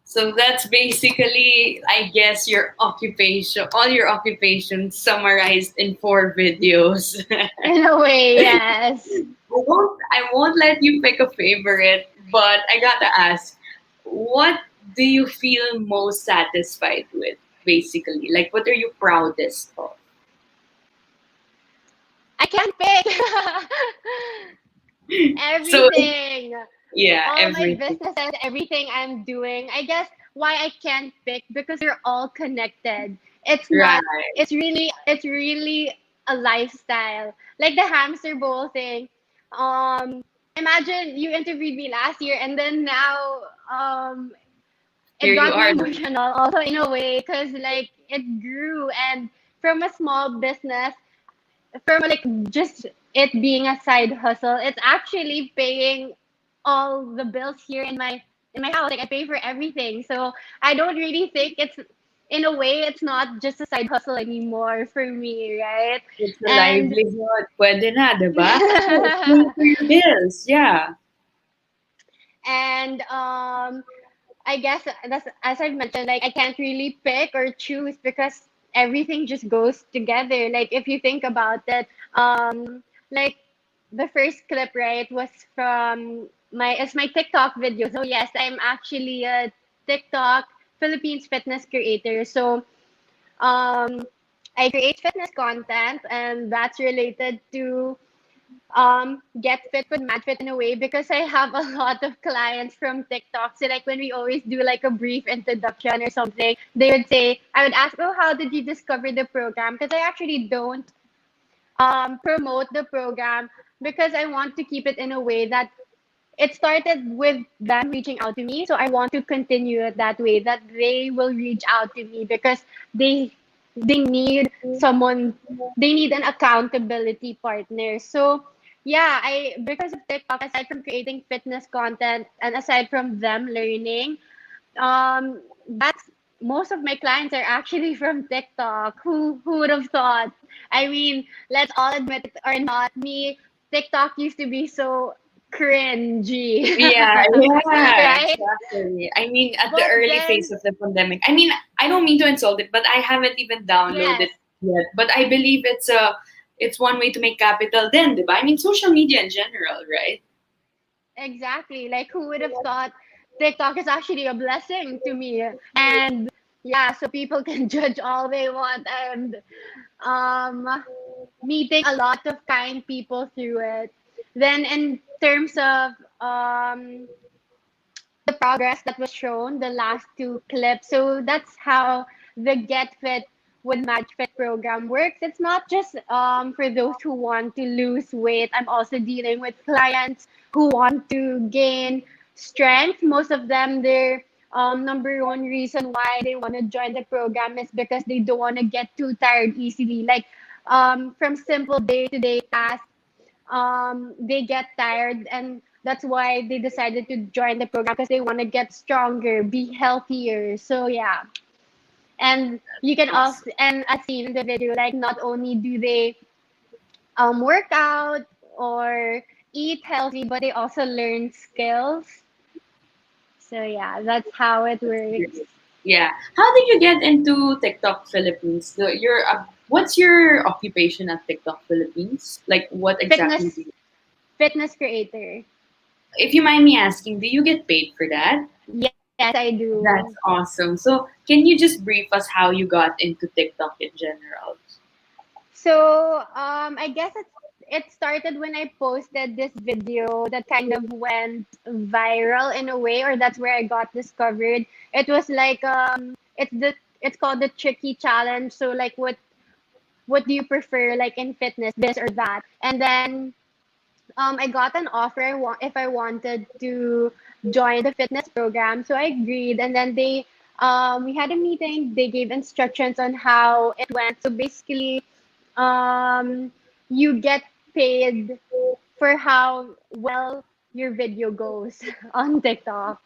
So that's basically, I guess, your occupation, all your occupations summarized in 4 videos. In a way, yes. I won't let you pick a favorite, but I gotta ask, what do you feel most satisfied with, basically? Like, what are you proudest of? I can't pick So, everything. yeah, All my everything. businesses, everything I'm doing. I guess why I can't pick because they're all connected. It's Right. not. It's really a lifestyle. Like the hamster bowl thing. Imagine you interviewed me last year and then now it Here you got me are. emotional also in a way because like it grew and from a small business from like just it being a side hustle, it's actually paying all the bills here in my house. Like I pay for everything. So I don't really think it's in a way it's not just a side hustle anymore for me, right? It's a And livelihood. Pwede na, diba? Kasi it's paying for your bills. Yeah. and I guess that's as I've mentioned, like I can't really pick or choose because everything just goes together. Like if you think about it, like the first clip, right, was from my TikTok video. So yes, I'm actually a TikTok Philippines fitness creator. So I create fitness content and that's related to get fit with Mad Fit in a way because I have a lot of clients from TikTok. So like when we always do like a brief introduction or something, they would say, I would ask, oh, how did you discover the program? Because I actually don't promote the program because I want to keep it in a way that it started with them reaching out to me. So I want to continue it that way, that they will reach out to me because they they need someone, they need an accountability partner. So yeah, I because of TikTok, aside from creating fitness content and aside from them learning, that's most of my clients are actually from TikTok. Who would have thought? I mean, let's all admit it or not, me, TikTok used to be so cringy. Yeah, yeah, Right? exactly. I mean, at the But early phase then, of the pandemic, I mean, I don't mean to insult it, but I haven't even downloaded yes, yet. But I believe it's one way to make capital then, diba? I mean, social media in general, right? exactly. Like, who would have thought TikTok is actually a blessing to me? And yeah, so people can judge all they want. And um, meeting a lot of kind people through it. Then, in terms of um, the progress that was shown, the last 2 clips. So that's how the Get Fit with Match Fit program works. It's not just for those who want to lose weight. I'm also dealing with clients who want to gain strength. Most of them, their number one reason why they want to join the program is because they don't want to get too tired easily. Like from simple day to day tasks they get tired and that's why they decided to join the program because they want to get stronger, be healthier. So yeah, and you can Awesome. also and as seen in the video, like not only do they work out or eat healthy, but they also learn skills. So yeah, that's how it works. Yeah. How did you get into TikTok Philippines? What's your occupation at TikTok Philippines? Like, what exactly do Fitness you? fitness creator. If you mind me asking, do you get paid for that? Yes, I That's do. awesome. So, can you just brief us how you got into TikTok in general? So I guess it started when I posted this video that kind of went viral in a way, or that's where I got discovered. It was like it's called the tricky challenge. So like what do you prefer like in fitness, this or that? And then I got an offer if I wanted to join the fitness program. So I agreed, and then we had a meeting. They gave instructions on how it went. So basically, um, you get paid for how well your video goes on TikTok.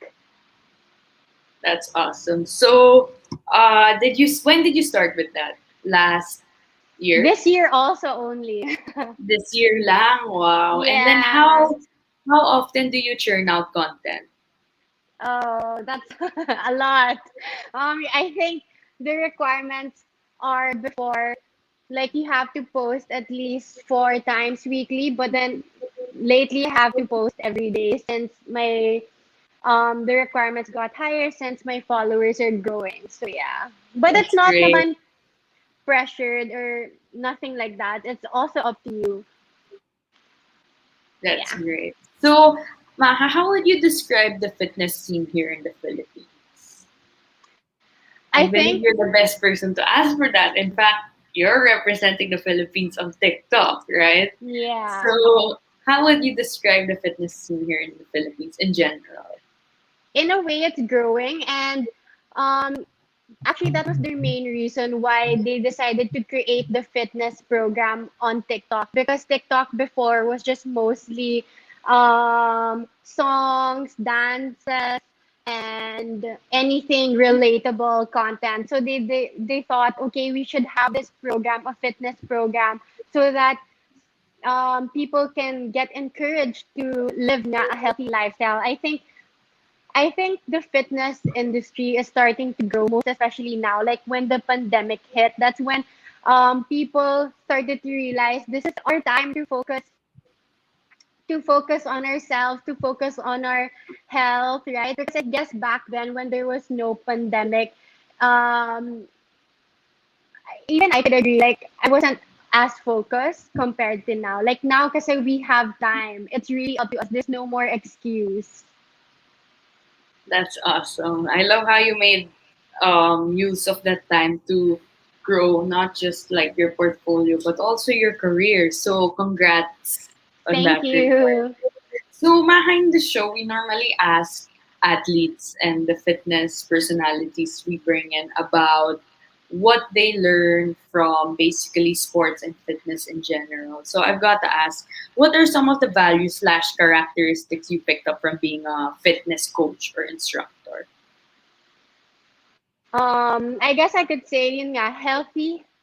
That's awesome. So, when did you start with that? Last. year? This year also only. This year lang, wow. And then Yeah. how often do you churn out content? Oh, that's a lot. I think the requirements are before, like you have to post at least 4 times weekly, but then lately I have to post every day since my the requirements got higher since my followers are growing. So yeah. But it's That's not great. naman pressured or nothing like that. It's also up to you. That's Yeah. great. So, Maha, how would you describe the fitness scene here in the Philippines? I I believe think you're the best person to ask for that. In fact, you're representing the Philippines on TikTok, right? yeah. So, how would you describe the fitness scene here in the Philippines in general? In a way it's growing and um actually that was their main reason why they decided to create the fitness program on TikTok because TikTok before was just mostly songs, dances, and anything relatable content. So they thought, okay, we should have this program, a fitness program, so that people can get encouraged to live a healthy lifestyle. I think the fitness industry is starting to grow, most especially now. Like when the pandemic hit, that's when people started to realize this is our time to focus on ourselves, to focus on our health, right? Because I guess back then when there was no pandemic, um, even I could agree, like I wasn't as focused compared to now. Like now, because we have time, it's really up to us. There's no more excuse. That's awesome. I love how you made use of that time to grow not just like your portfolio but also your career. So congrats on Thank that regard. you. So behind the show, we normally ask athletes and the fitness personalities we bring in about what they learn from basically sports and fitness in general. So I've got to ask, what are some of the values slash characteristics you picked up from being a fitness coach or instructor? I guess I could say yun nga,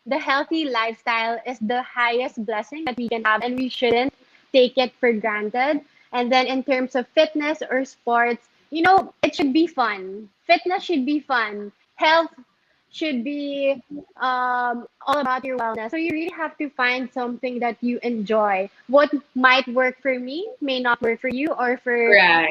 the healthy lifestyle is the highest blessing that we can have and we shouldn't take it for granted. And then in terms of fitness or sports, it should be fun. Fitness should be fun. Health should be all about your wellness. So you really have to find something that you enjoy. What might work for me may not work for you or for Right.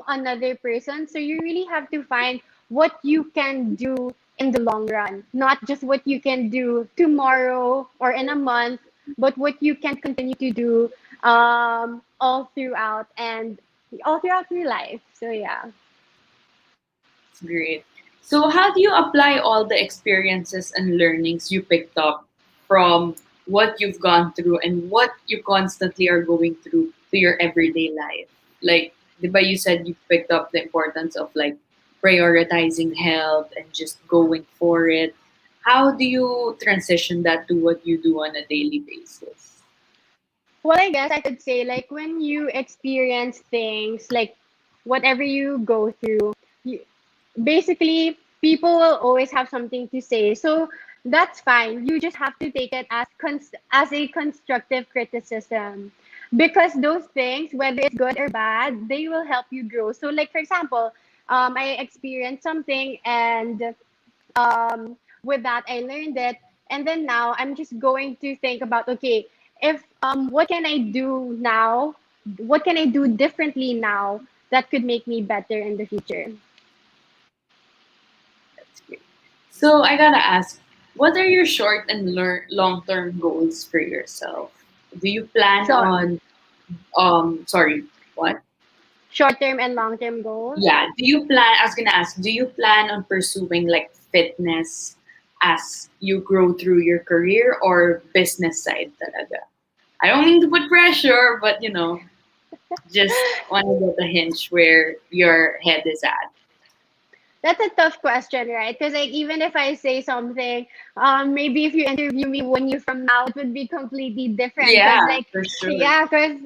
another person. So you really have to find what you can do in the long run, not just what you can do tomorrow or in a month, but what you can continue to do all throughout your life. So yeah. Great. So, how do you apply all the experiences and learnings you picked up from what you've gone through and what you constantly are going through to your everyday life? Like, but you said you picked up the importance of like prioritizing health and just going for it. How do you transition that to what you do on a daily basis? Well, I guess I could say like when you experience things like whatever you go through, you, basically people will always have something to say. So that's fine. You just have to take it as a constructive criticism. Because those things, whether it's good or bad, they will help you grow. So like for example, I experienced something and with that I learned it and then now I'm just going to think about okay, if what can I do now, what can I do differently now that could make me better in the future. That's great. So, I gotta ask, what are your short and long term goals for yourself? Do you plan So on sorry, what? short term and long term goals. Yeah, do you plan, I was gonna ask, do you plan on pursuing like fitness as you grow through your career or business side talaga? I don't mean to put pressure, but just want to get a hinge where your head is at. That's a tough question, right? Because like even if I say something, maybe if you interview me 1 year from now, it would be completely different. Yeah, Because like, for sure. yeah, because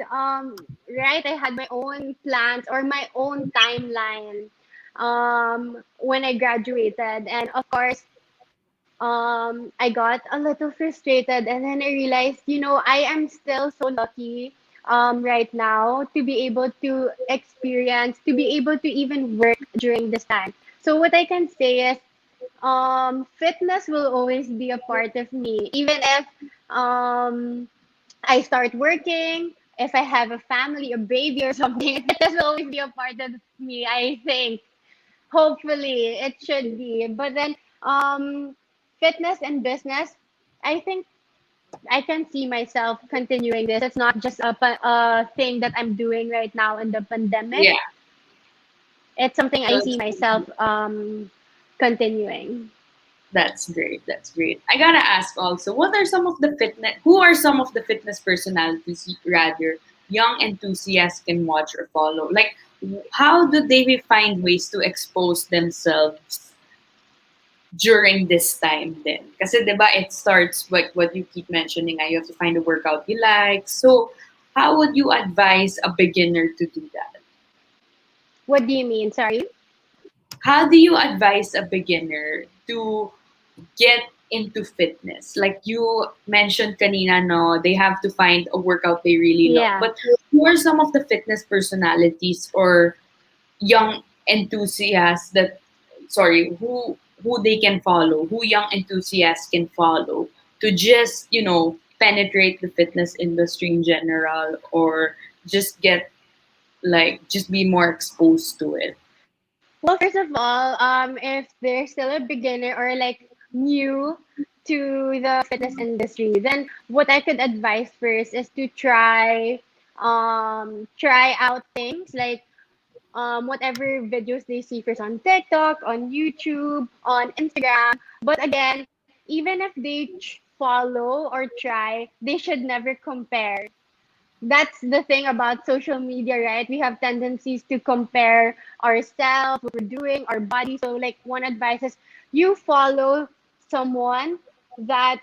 right, I had my own plans or my own timeline, when I graduated, and of course, I got a little frustrated, and then I realized, I am still so lucky right now to be able to experience, to be able to even work during this time. So what I can say is, fitness will always be a part of me, even if um, I start working, if I have a family, a baby or something. Fitness will always be a part of me, I think. Hopefully, it should be. But then, fitness and business, I think I can see myself continuing this. It's not just a thing that I'm doing right now in the pandemic. Yeah. It's something I That's see myself continuing. That's great. That's great. I gotta ask also, what are some of the fitness? Who are some of the fitness personalities rather young enthusiasts can watch or follow? Like, how do they find ways to expose themselves during this time? Then, kasi 'di ba, it starts like what you keep mentioning. You have to find a workout you like. So, how would you advise a beginner to do that? What do you mean? Sorry. How do you advise a beginner to get into fitness? Like you mentioned kanina, no, they have to find a workout they really love. Yeah. But who are some of the fitness personalities or young enthusiasts that, sorry, who they can follow, who young enthusiasts can follow to just, penetrate the fitness industry in general, or just get, like, just be more exposed to it? Well, first of all, if they're still a beginner or like new to the fitness industry, then what I could advise first is to try out things like whatever videos they see first on TikTok, on YouTube, on Instagram. But again, even if they follow or try, they should never compare. That's the thing about social media, right? We have tendencies to compare ourselves, what we're doing, our body. So, like, one advice is you follow someone that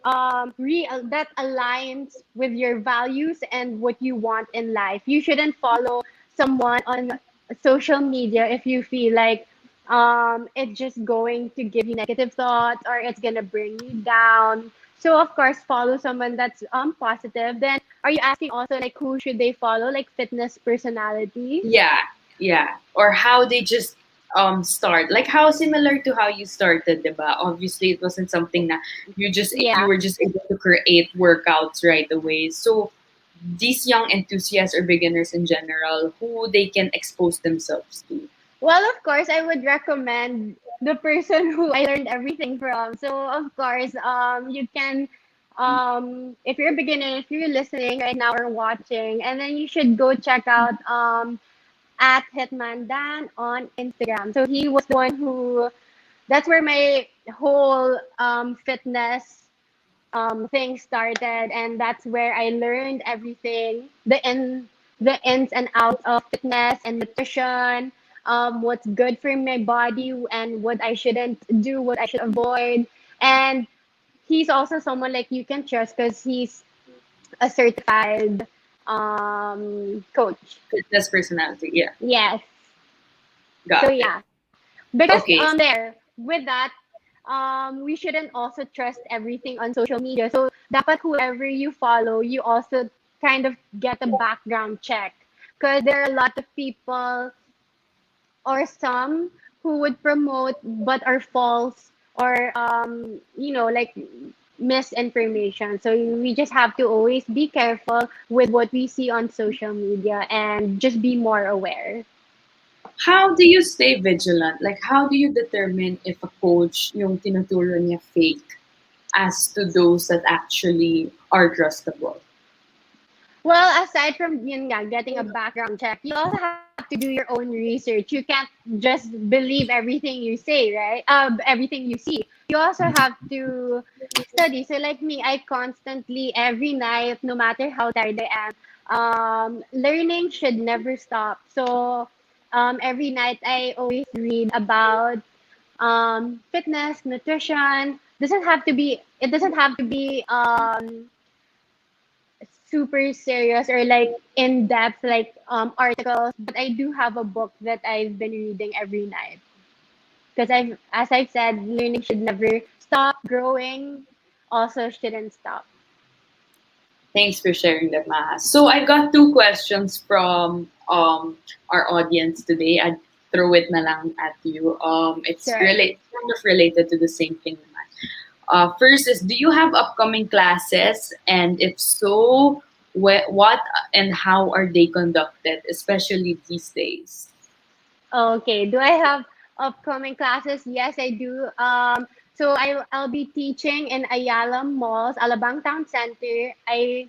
that aligns with your values and what you want in life. You shouldn't follow someone on social media if you feel like it's just going to give you negative thoughts or it's gonna bring you down. So of course follow someone that's positive. Then are you asking also like who should they follow, like fitness personalities? Yeah, yeah. Or how they just start. Like how similar to how you started, diba? Obviously it wasn't something that you Yeah. were just able to create workouts right away. So these young enthusiasts or beginners in general, who they can expose themselves to. Well, of course, I would recommend the person who I learned everything from. So, of course, you can, if you're a beginner, if you're listening right now or watching, and then you should go check out at Hitman Dan on Instagram. So he was the one who, that's where my whole fitness thing started, and that's where I learned everything, the ins and outs of fitness and nutrition, what's good for my body and what I shouldn't do, what I should avoid. And he's also someone like you can trust because he's a certified coach. Fitness personality, yeah. Yes. So Got it. yeah, because Okay. there with that we shouldn't also trust everything on social media. So dapat whoever you follow, you also kind of get a background check because there are a lot of people or some who would promote but are false or like misinformation. So we just have to always be careful with what we see on social media and just be more aware. How do you stay vigilant? Like, how do you determine if a coach yung tinuturo niya fake as to those that actually are trustable? Well, aside from yun nga, getting a background check, you also have to do your own research. You can't just believe everything you say, right? Everything you see. You also have to study. So like me, I constantly, every night, no matter how tired I am, learning should never stop. So every night I always read about fitness, nutrition. It doesn't have to be super serious or like in depth like articles, but I do have a book that I've been reading every night because I've as I've said, learning should never stop growing also shouldn't stop. Thanks for sharing that, Maha. So I got two questions from our audience today. I'd throw it na lang at you. It's Sure. kind of related to the same thing naman. First is, do you have upcoming classes? And if so, what and how are they conducted, especially these days? Okay. Do I have upcoming classes? Yes, I do. So I'll be teaching in Ayala Malls, Alabang Town Center. I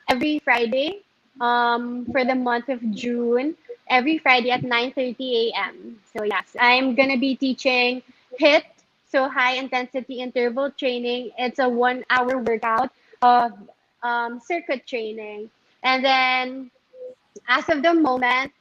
every Friday, for the month of June, every Friday at 9:30 a.m. So yes, I'm gonna be teaching HIIT, so high intensity interval training. It's a 1 hour workout of circuit training, and then as of the moment,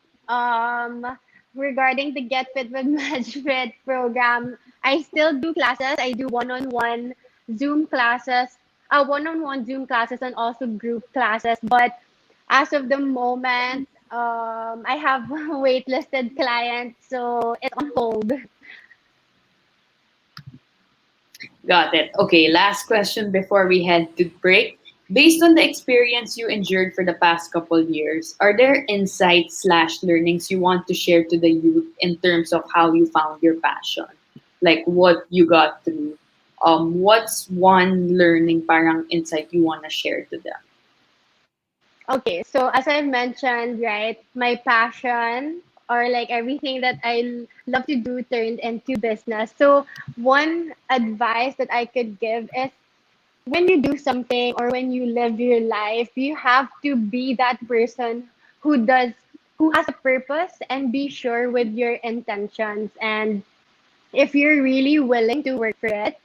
regarding the Get Fit with Match Fit program, I still do classes. I do one-on-one Zoom classes, one-on-one Zoom classes, and also group classes. But as of the moment, I have waitlisted clients, so it's on hold. Got it. Okay, last question before we head to break. Based on the experience you endured for the past couple years, are there insights slash learnings you want to share to the youth in terms of how you found your passion? Like what you got through? What's one learning parang insight you want to share to them? Okay, so as I mentioned, right, my passion or like everything that love to do turned into business. So one advice that I could give is when you do something or when you live your life, you have to be that person who does who has a purpose and be sure with your intentions. And if you're really willing to work for it,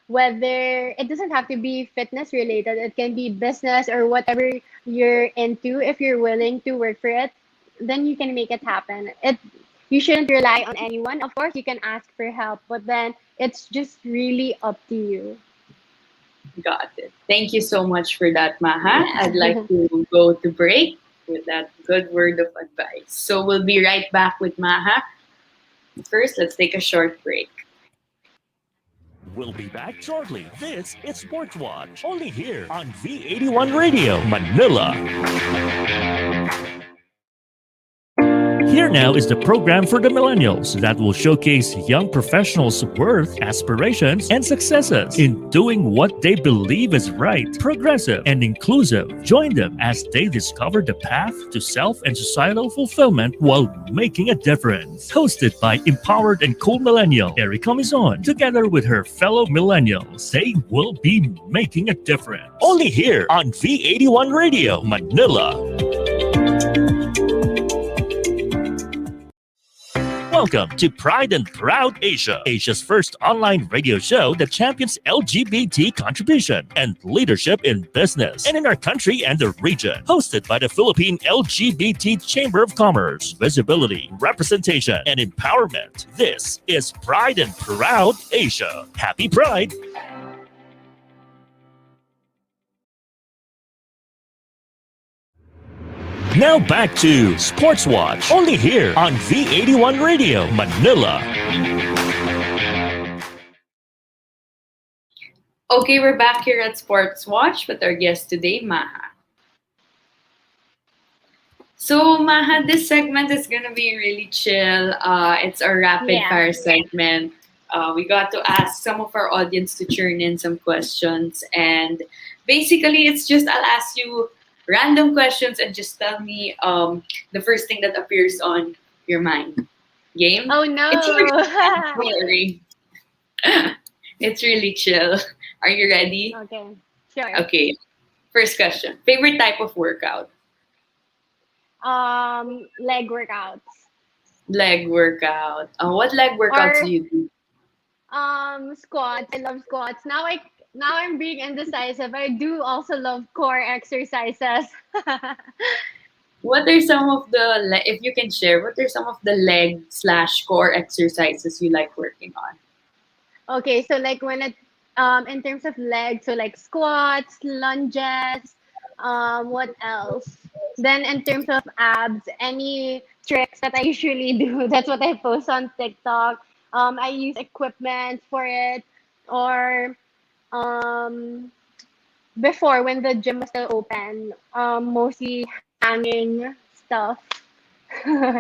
whether it doesn't have to be fitness related, it can be business or whatever you're into. If you're willing to work for it, then you can make it happen. It You shouldn't rely on anyone. Of course, you can ask for help, but then it's just really up to you. Got it. Thank you so much for that, Maha. I'd like to go to break with that good word of advice. So we'll be right back with Maha. First, let's take a short break. We'll be back shortly. This is Sportswatch, only here on V81 Radio, Manila. Here now is the program for the millennials that will showcase young professionals' worth, aspirations, and successes in doing what they believe is right, progressive, and inclusive. Join them as they discover the path to self and societal fulfillment while making a difference. Hosted by empowered and cool millennial Erica Mizon, together with her fellow millennials, they will be making a difference. Only here on V81 Radio, Manila. Welcome to Pride and Proud Asia, Asia's first online radio show that champions LGBT contribution and leadership in business and in our country and the region. Hosted by the Philippine LGBT Chamber of Commerce, visibility, representation, and empowerment. This is Pride and Proud Asia. Happy Pride! Now back to Sportswatch, only here on V81 Radio, Manila. Okay, we're back here at Sports Watch with our guest today, Maha. So, Maha, this segment is gonna be really chill. It's a rapid Yeah. fire segment. We got to ask some of our audience to churn in some questions, and basically, it's just I'll ask you random questions and just tell me the first thing that appears on your mind. Game? Oh no. It's really boring. It's really chill. Are you ready? Okay. Sure. Okay. First question. Favorite type of workout? Leg workouts. Leg workout. What leg workouts Or do you do? Squats. I love squats. Now I'm being indecisive. I do also love core exercises. What are some of the, if you can share, what are some of the leg slash core exercises you like working on? Okay, so like when it in terms of legs, so like squats, lunges, what else? Then in terms of abs, any tricks that I usually do, that's what I post on TikTok. I use equipment for it. or um, before when the gym was still open, mostly hanging stuff.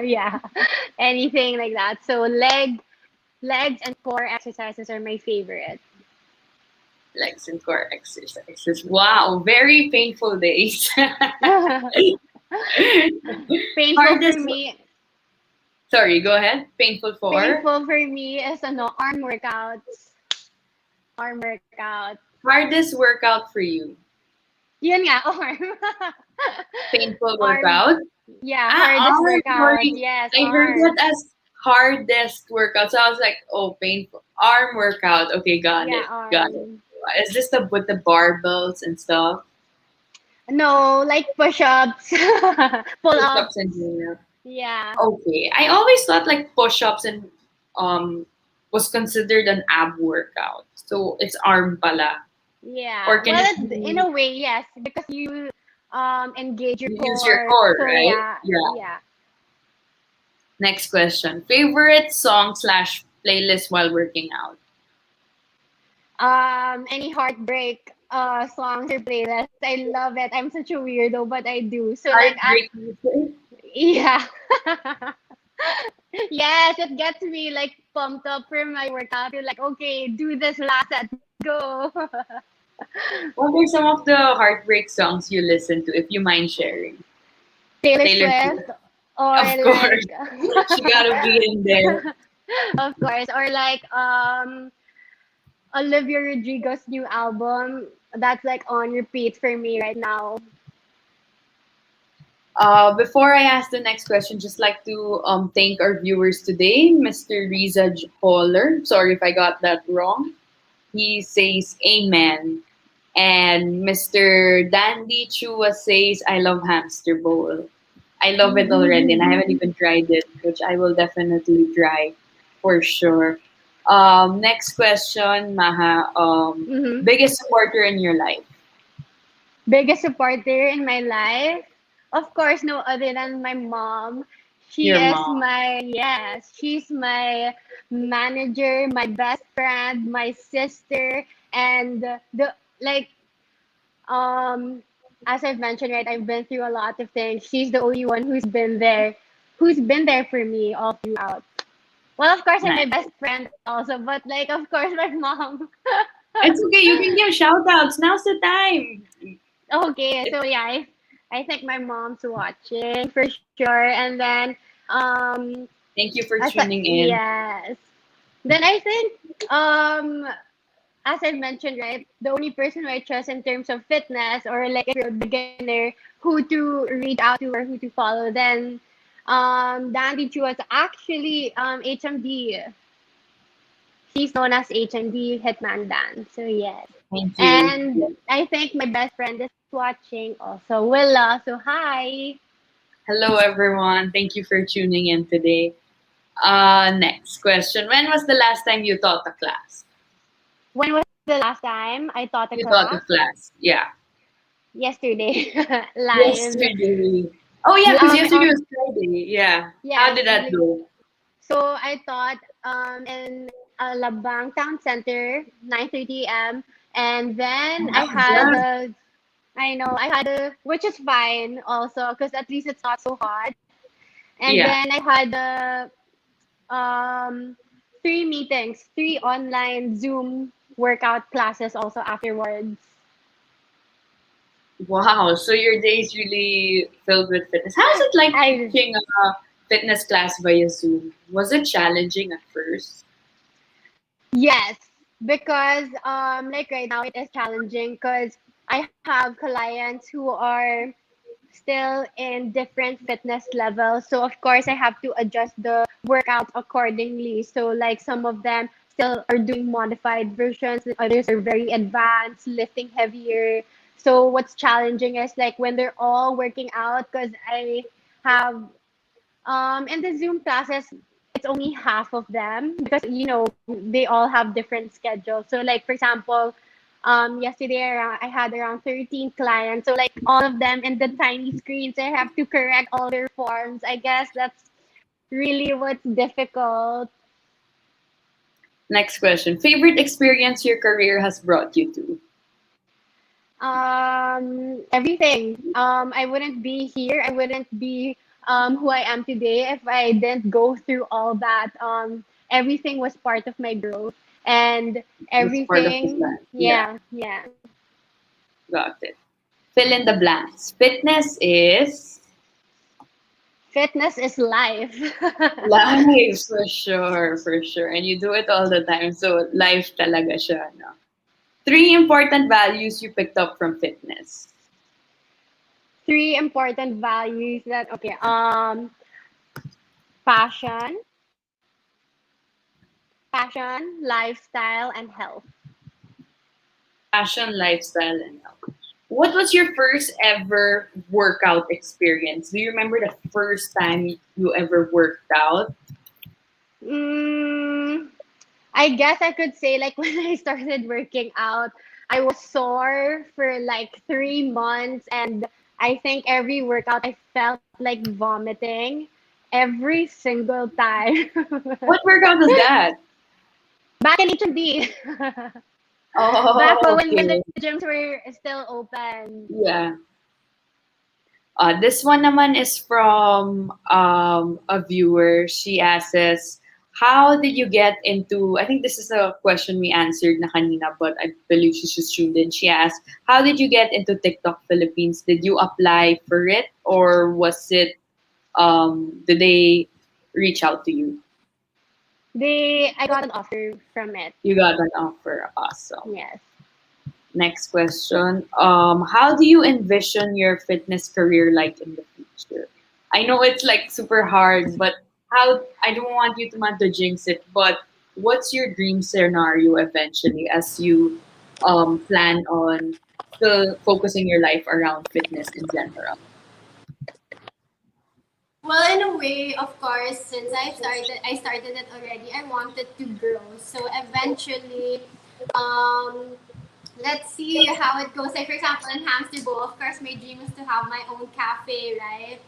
Yeah, anything like that. So legs and core exercises are my favorite. Legs and core exercises. Wow, very painful days. Painful for Hardest. me. Sorry, go ahead. Painful for. Painful for me is arm workouts. Arm workout. Hardest workout for you. Yun nga, arm. Painful Arm. workout. Yeah, Ah, hardest arm. workout. Sorry, Yes, I heard that arm. as hardest workout. So I was like, oh, painful arm workout. Okay, got Yeah, it. Got it. arm. Is this the with the barbells and stuff? No, like push-ups, Push-ups and pull-ups. junior. Yeah, Okay, I always thought like push-ups and was considered an ab workout. So it's arm pala. yeah. Or can Well, it in be a way, yes, because you engage your you use your core. core, So right? yeah, Yeah. yeah. Next question. Favorite song slash playlist while working out? Any heartbreak songs or playlists, I love it. I'm such a weirdo, but I do. So like, Heartbreak music? yeah. Yes, it gets me like pumped up for my workout. You're like, okay, do this last set, go. What are some of the heartbreak songs you listen to, if you mind sharing? Taylor Taylor Swift, Swift, or of course. like, She gotta be in there. of course, or like Olivia Rodrigo's new album. That's like on repeat for me right now. Before I ask the next question, just like to thank our viewers today, Mr. Riza Holler. Sorry if I got that wrong. He says Amen. And Mr. Dandy Chua says, I love hamster bowl. I love it already, and I haven't even tried it, which I will definitely try for sure. Next question, Maha. Hmm. Biggest supporter in your life? Biggest supporter in my life, of course, no other than my mom. She Your is mom. my, yes, she's my manager, my best friend, my sister, and the like um as I've mentioned, right, I've been through a lot of things. She's the only one who's been there for me all throughout. Well, of course, I'm my Nice. best friend also, but like, of course, my mom. It's okay. You can give shout outs. Now's the time. Okay, so yeah, I think my mom's watching for sure, and then um, Thank you for tuning in. yes, then I think as I mentioned, right, the only person who I trust in terms of fitness, or like if you're a beginner, who to reach out to or who to follow, then Dandy Chu is actually HMD. She's known as HMD Hitman Dan. So yes. Thank you. And I think my best friend is watching also, Willa. So hi. Hello, everyone. Thank you for tuning in today. Next question. When was the last time you taught a class? When was the last time I taught a You taught a class? class. Yeah. Yesterday. Live. Yesterday. Oh, yeah, because yesterday On was Friday. Yeah. How yes. did that go? So I taught in Labang Town Center, 9:30 a.m. And then I Nice. had Yeah. I know I had which is fine also because at least it's not so hot. And Yeah. then I had um, three online Zoom workout classes also afterwards. Wow. So your day is really filled with fitness. How is it like I teaching a fitness class via Zoom? Was it challenging at first? Yes, because like right now it is challenging because I have clients who are still in different fitness levels. So of course I have to adjust the workout accordingly. So like some of them still are doing modified versions, and others are very advanced, lifting heavier. So what's challenging is like when they're all working out because I have in the Zoom classes, it's only half of them because they all have different schedules. So like for example, yesterday I had around 13 clients. So like all of them in the tiny screens, I have to correct all their forms. I guess that's really what's difficult. Next question. Favorite experience your career has brought you to? Everything. I wouldn't be here. I wouldn't be who I am today if I didn't go through all that. Everything was part of my growth, and It's part of the everything. plan. Yeah, Yeah, yeah. got it. Fill in the blanks. Fitness is Fitness is life. life for sure, for sure. And you do it all the time. So life talaga siya, no? Three important values you picked up from fitness. Three important values that okay. Passion, lifestyle, and health. Passion, lifestyle, and health. What was your first ever workout experience? Do you remember the first time you ever worked out? Mm, I guess I could say like when I started working out, I was sore for like 3 months, and I think every workout I felt like vomiting every single time. What workout was that? Back in HMB. Back Oh, when the okay. gyms were still open. Yeah. This one naman is from a viewer. She asks, how did you get into, I think this is a question we answered na kanina, but I believe she's just tuned in. She asked, how did you get into TikTok Philippines? Did you apply for it or was it, did they reach out to you? I got an offer from it. You got an offer. Awesome. Yes. Next question. How do you envision your fitness career like in the future? I know it's like super hard, but how I don't want you to want to jinx it, but what's your dream scenario eventually as you plan on still focusing your life around fitness in general? Well, in a way, of course, since I started it already. I wanted to grow. So eventually, um, let's see how it goes. Like for example, in Hamster Bowl, of course, my dream is to have my own cafe, right?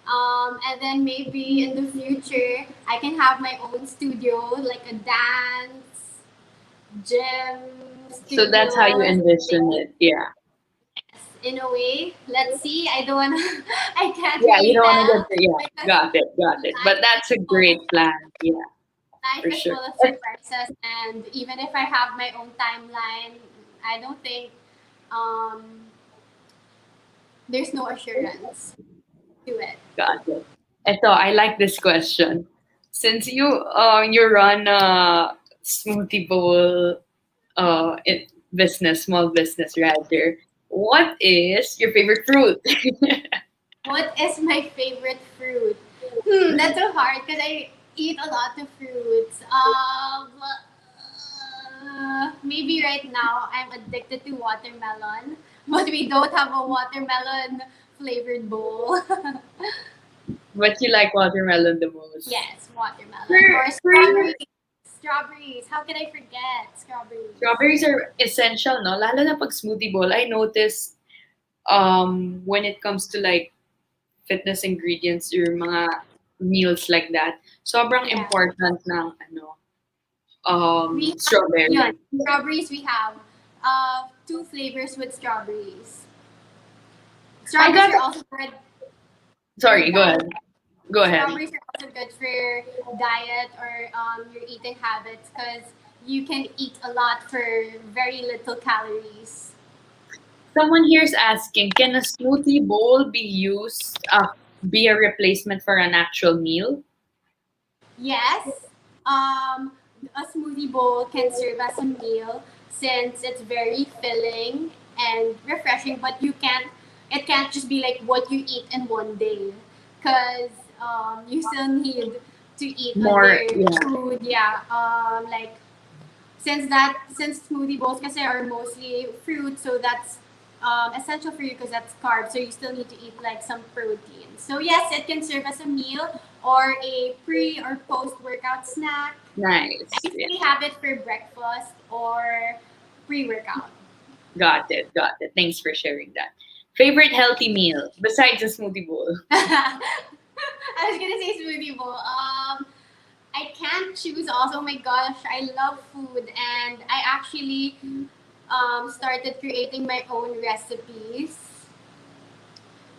And then maybe in the future, I can have my own studio, like a dance gym So that's how you studio. envision it. Yeah. In a way, let's see. I don't wanna. I can't Yeah, you really don't want to tell get yeah, because got it, got it. But life that's a is full of great plan. Yeah, life for is sure. full of surprises, and even if I have my own timeline, I don't think um, there's no assurance to it. Got it. Eto, I like this question. Since you run a smoothie bowl business, small business rather, what is your favorite fruit? What is my favorite fruit? That's so hard because I eat a lot of fruits. Maybe right now I'm addicted to watermelon, but we don't have a watermelon flavored bowl. But you like watermelon the most. Yes, watermelon For, or for strawberries. Strawberries. How can I forget strawberries? strawberries are essential, no? Lalo na pag smoothie bowl. I noticed when it comes to like fitness ingredients or mga meals like that, sobrang Yeah. important ng We have strawberry. yun. Strawberries. We have two flavors with strawberries. I Strawberries got are also good for sorry, go diet. ahead. Go ahead. Strawberries are also good for diet or your eating habits because you can eat a lot for very little calories. Someone here is asking, can a smoothie bowl be a replacement for an actual meal? Yes, a smoothie bowl can serve as a meal since it's very filling and refreshing, but it can't just be like what you eat in one day because you still need to eat More, other yeah, food. Yeah, like since smoothie bowls kasi are mostly fruit, so that's essential for you because that's carbs. So you still need to eat like some protein. So yes, it can serve as a meal or a pre or post workout snack. I nice. Yeah. usually have it for breakfast or pre workout. Got it, got it. Thanks for sharing that. Favorite healthy meal besides a smoothie bowl? I was gonna say smoothie bowl. I can't choose also. Oh my gosh, I love food, and I actually started creating my own recipes.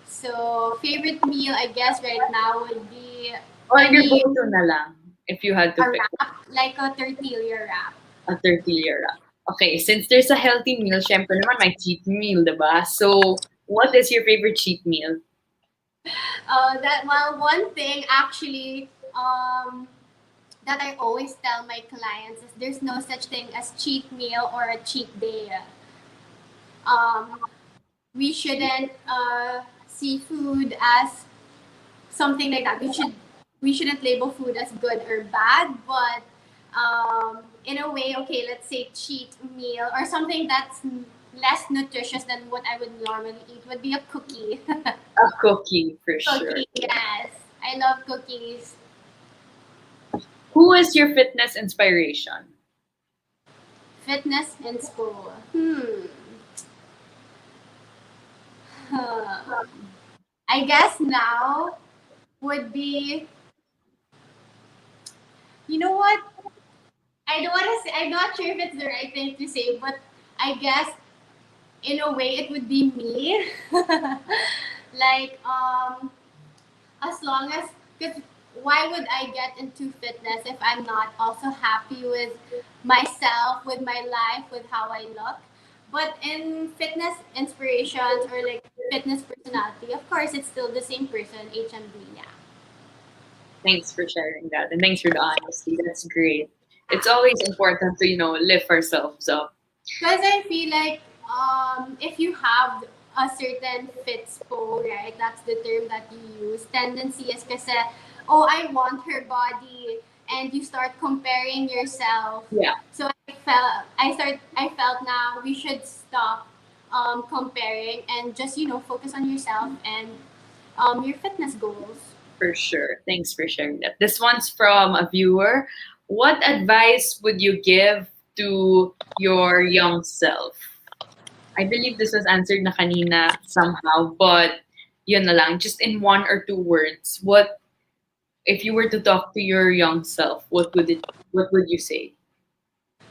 So favorite meal, I guess right now would be Or your any go-to na lang, if you had to a pick wrap, like a tortilla wrap. a tortilla wrap. Okay, since there's a healthy meal, syempre naman may cheat meal, diba? So, what is your favorite cheat meal? That well, one thing actually that I always tell my clients is there's no such thing as cheat meal or a cheat day. Um, we shouldn't see food as something like that. We shouldn't label food as good or bad, but in a way, okay, let's say cheat meal or something that's less nutritious than what I would normally eat would be a cookie. A cookie, for sure. Cookie, yes. I love cookies. Who is your fitness inspiration? Fitness in school. I guess now would be, you know what? I don't want to say, I'm not sure if it's the right thing to say, but I guess in a way it would be me. like, as long as, because why would I get into fitness if I'm not also happy with myself, with my life, with how I look? But in fitness inspirations or like fitness personality, of course, it's still the same person, HMB, yeah. Thanks for sharing that, and thanks for the honesty. That's great. It's always important to, lift ourselves up. Because I feel like if you have a certain fitspo, right, that's the term that you use, tendency is kasi, oh, I want her body, and you start comparing yourself. Yeah, So I felt now we should stop comparing and just, focus on yourself and your fitness goals. for sure. Thanks for sharing that. This one's from a viewer. What advice would you give to your young self? I believe this was answered na kanina somehow, but yun na lang, just in one or two words. What if you were to talk to your young self? What would you say?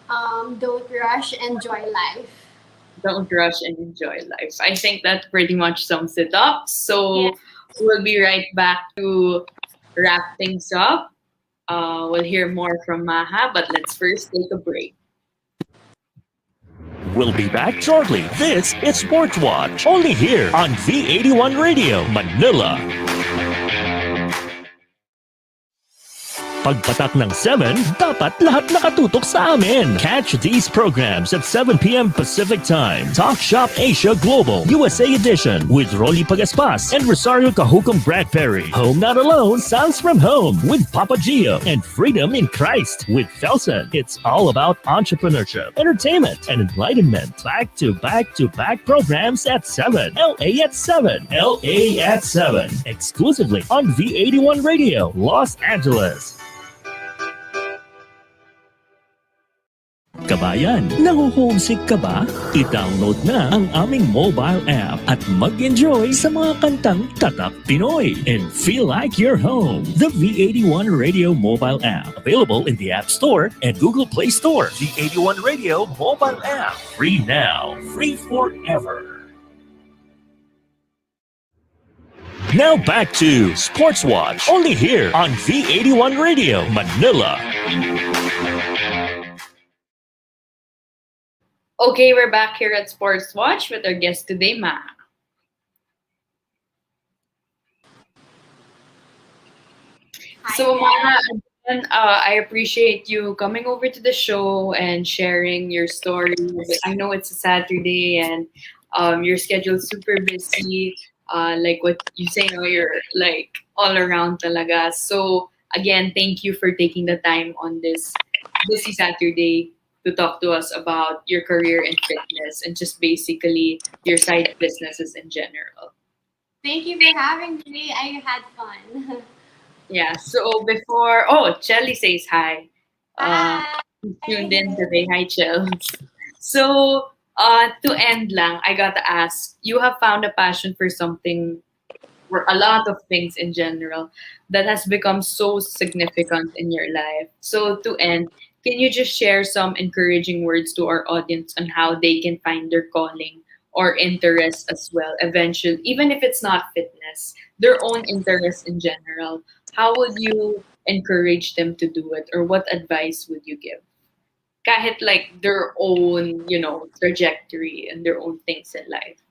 Don't rush, enjoy life. Don't rush and enjoy life. I think that pretty much sums it up. So Yeah. we'll be right back to wrap things up. We'll hear more from Maha, but let's first take a break. We'll be back shortly. This is Sportswatch, only here on V81 Radio, Manila. Pagpatak ng 7, dapat lahat nakatutok sa amin. Catch these programs at 7 p.m. Pacific Time. Talk Shop Asia Global, USA Edition, with Rolly Pagaspas and Rosario Cahucom Bradbury. Home Not Alone, Sounds from Home, with Papa Gio. And Freedom in Christ, with Felson. It's all about entrepreneurship, entertainment, and enlightenment. Back-to-back programs at 7. LA at 7. LA at 7. Exclusively on V81 Radio, Los Angeles. Kabayan, nahuhomesick ka ba? I-download na ang aming mobile app at mag-enjoy sa mga kantang Tatak Pinoy and feel like you're home. The V81 Radio mobile app, available in the App Store and Google Play Store. V81 Radio mobile app, free now, free forever. Now back to Sportswatch, only here on V81 Radio, Manila. Okay, we're back here at Sports Watch with our guest today, Maha. So, Maha, again, I appreciate you coming over to the show and sharing your story. I know it's a Saturday and your schedule's super busy. Like what you say, you're like all around talaga. So, again, thank you for taking the time on this busy Saturday to talk to us about your career in fitness and just basically your side businesses in general. Thank you for having me. I had fun. Yeah, so Chelly says hi. Hi. Tuned in today. Hi, Chels. So, to end lang, I gotta ask, you have found a passion for something or a lot of things in general that has become so significant in your life. So to end, can you just share some encouraging words to our audience on how they can find their calling or interest as well eventually, even if it's not fitness, their own interest in general? How would you encourage them to do it, or what advice would you give? Kahit like their own, trajectory and their own things in life.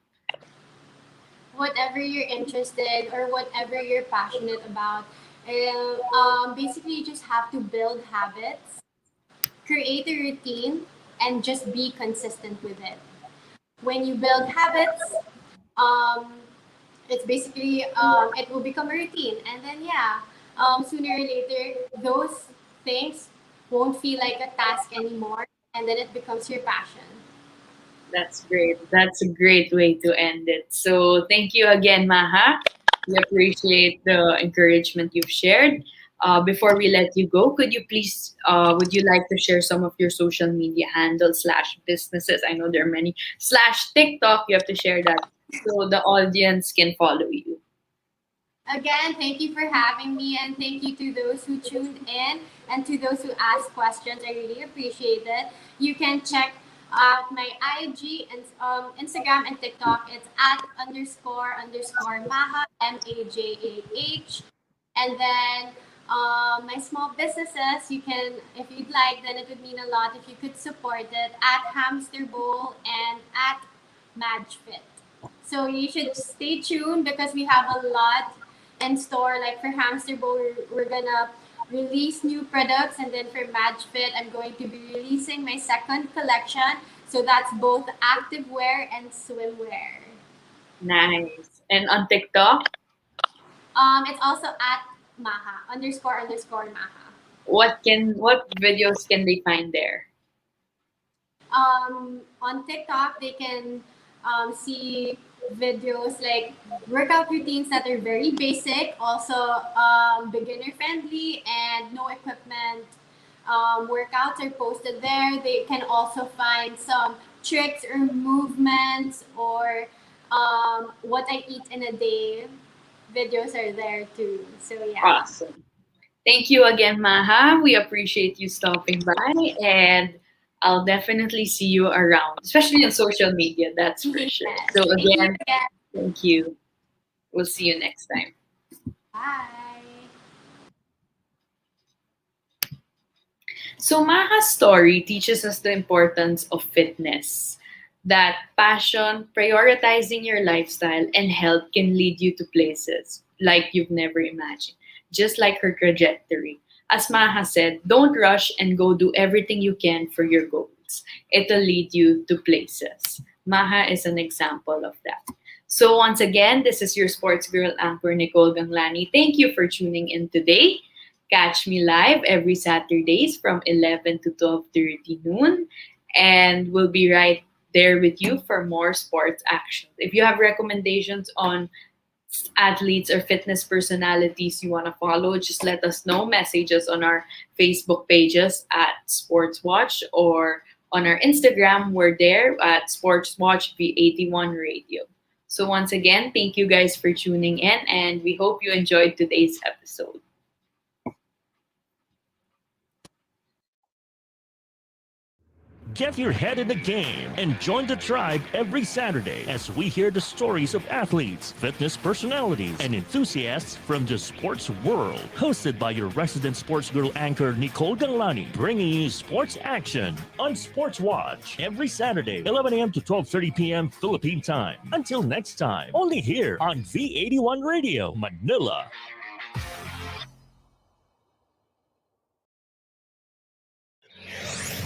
Whatever you're interested or whatever you're passionate about, basically you just have to build habits, create a routine, and just be consistent with it. When you build habits, um, it's basically it will become a routine, and then yeah, sooner or later those things won't feel like a task anymore, and then it becomes your passion. That's great. That's a great way to end it. So thank you again, Maha. We appreciate the encouragement you've shared. Before we let you go, could you please, would you like to share some of your social media handles slash businesses? I know there are many slash TikTok. You have to share that so the audience can follow you. Again, thank you for having me, and thank you to those who tuned in and to those who asked questions. I really appreciate it. You can check out my IG and Instagram and TikTok. It's at __ Maha MAJAH. And then my small businesses, you can, if you'd like, then it would mean a lot if you could support it at Hamster Bowl and at MadgeFit. So you should stay tuned because we have a lot in store. Like for Hamster Bowl, we're gonna release new products, and then for MadgeFit, I'm going to be releasing my second collection. So that's both activewear and swimwear. Nice. And on TikTok, It's also at Maha __ Maha. what videos can they find there? On TikTok, they can see videos like workout routines that are very basic, also beginner friendly, and no equipment. Workouts are posted there. They can also find some tricks or movements or what I eat in a day. Videos are there too. So yeah. Awesome. Thank you again, Maha. We appreciate you stopping by, and I'll definitely see you around, especially on social media, that's for sure. Yes. So, Thank you again, again. thank you. We'll see you next time. Bye. So, Maha's story teaches us the importance of fitness, that passion, prioritizing your lifestyle, and health can lead you to places like you've never imagined, just like her trajectory. As Maha said, don't rush and go do everything you can for your goals. It'll lead you to places. Maha is an example of that. So, once again, this is your sports girl anchor, Nicole Ganglani. Thank you for tuning in today. Catch me live every Saturdays from 11 to 12:30 noon. And we'll be right there with you for more sports action. If you have recommendations on athletes or fitness personalities you want to follow, just let us know. Message us on our Facebook pages at Sportswatch or on our Instagram. We're there at Sportswatch V81 Radio. So once again, thank you guys for tuning in, and we hope you enjoyed today's episode. Get your head in the game and join the tribe every Saturday as we hear the stories of athletes, fitness personalities, and enthusiasts from the sports world. Hosted by your resident sports girl anchor, Nicole Ganglani, bringing you sports action on Sports Watch every Saturday, 11 a.m. to 12:30 p.m. Philippine time. Until next time, only here on V81 Radio, Manila.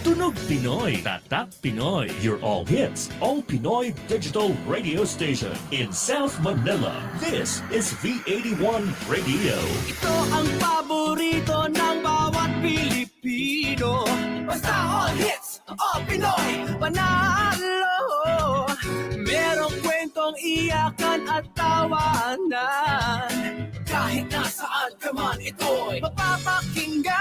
Tunog Pinoy, Tatak Pinoy, your all hits, all Pinoy digital radio station in South Manila. This is V81 Radio. Ito ang paborito ng bawat Pilipino. Basta all hits, all Pinoy, panalo. Merong kwentong iyakan at tawanan. Kahit nasaan ka man, ito'y mapapakinggan.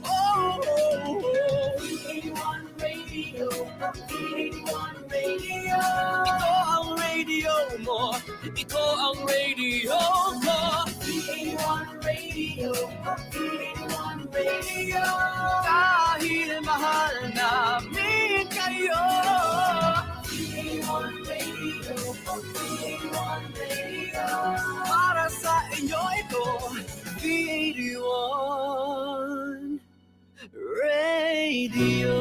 Oh, 81 Radio, Radio. Dahil mahal namin kayo. VA1 Radio. VA1 Radio. Para sa inyo ito, VA1 Radio.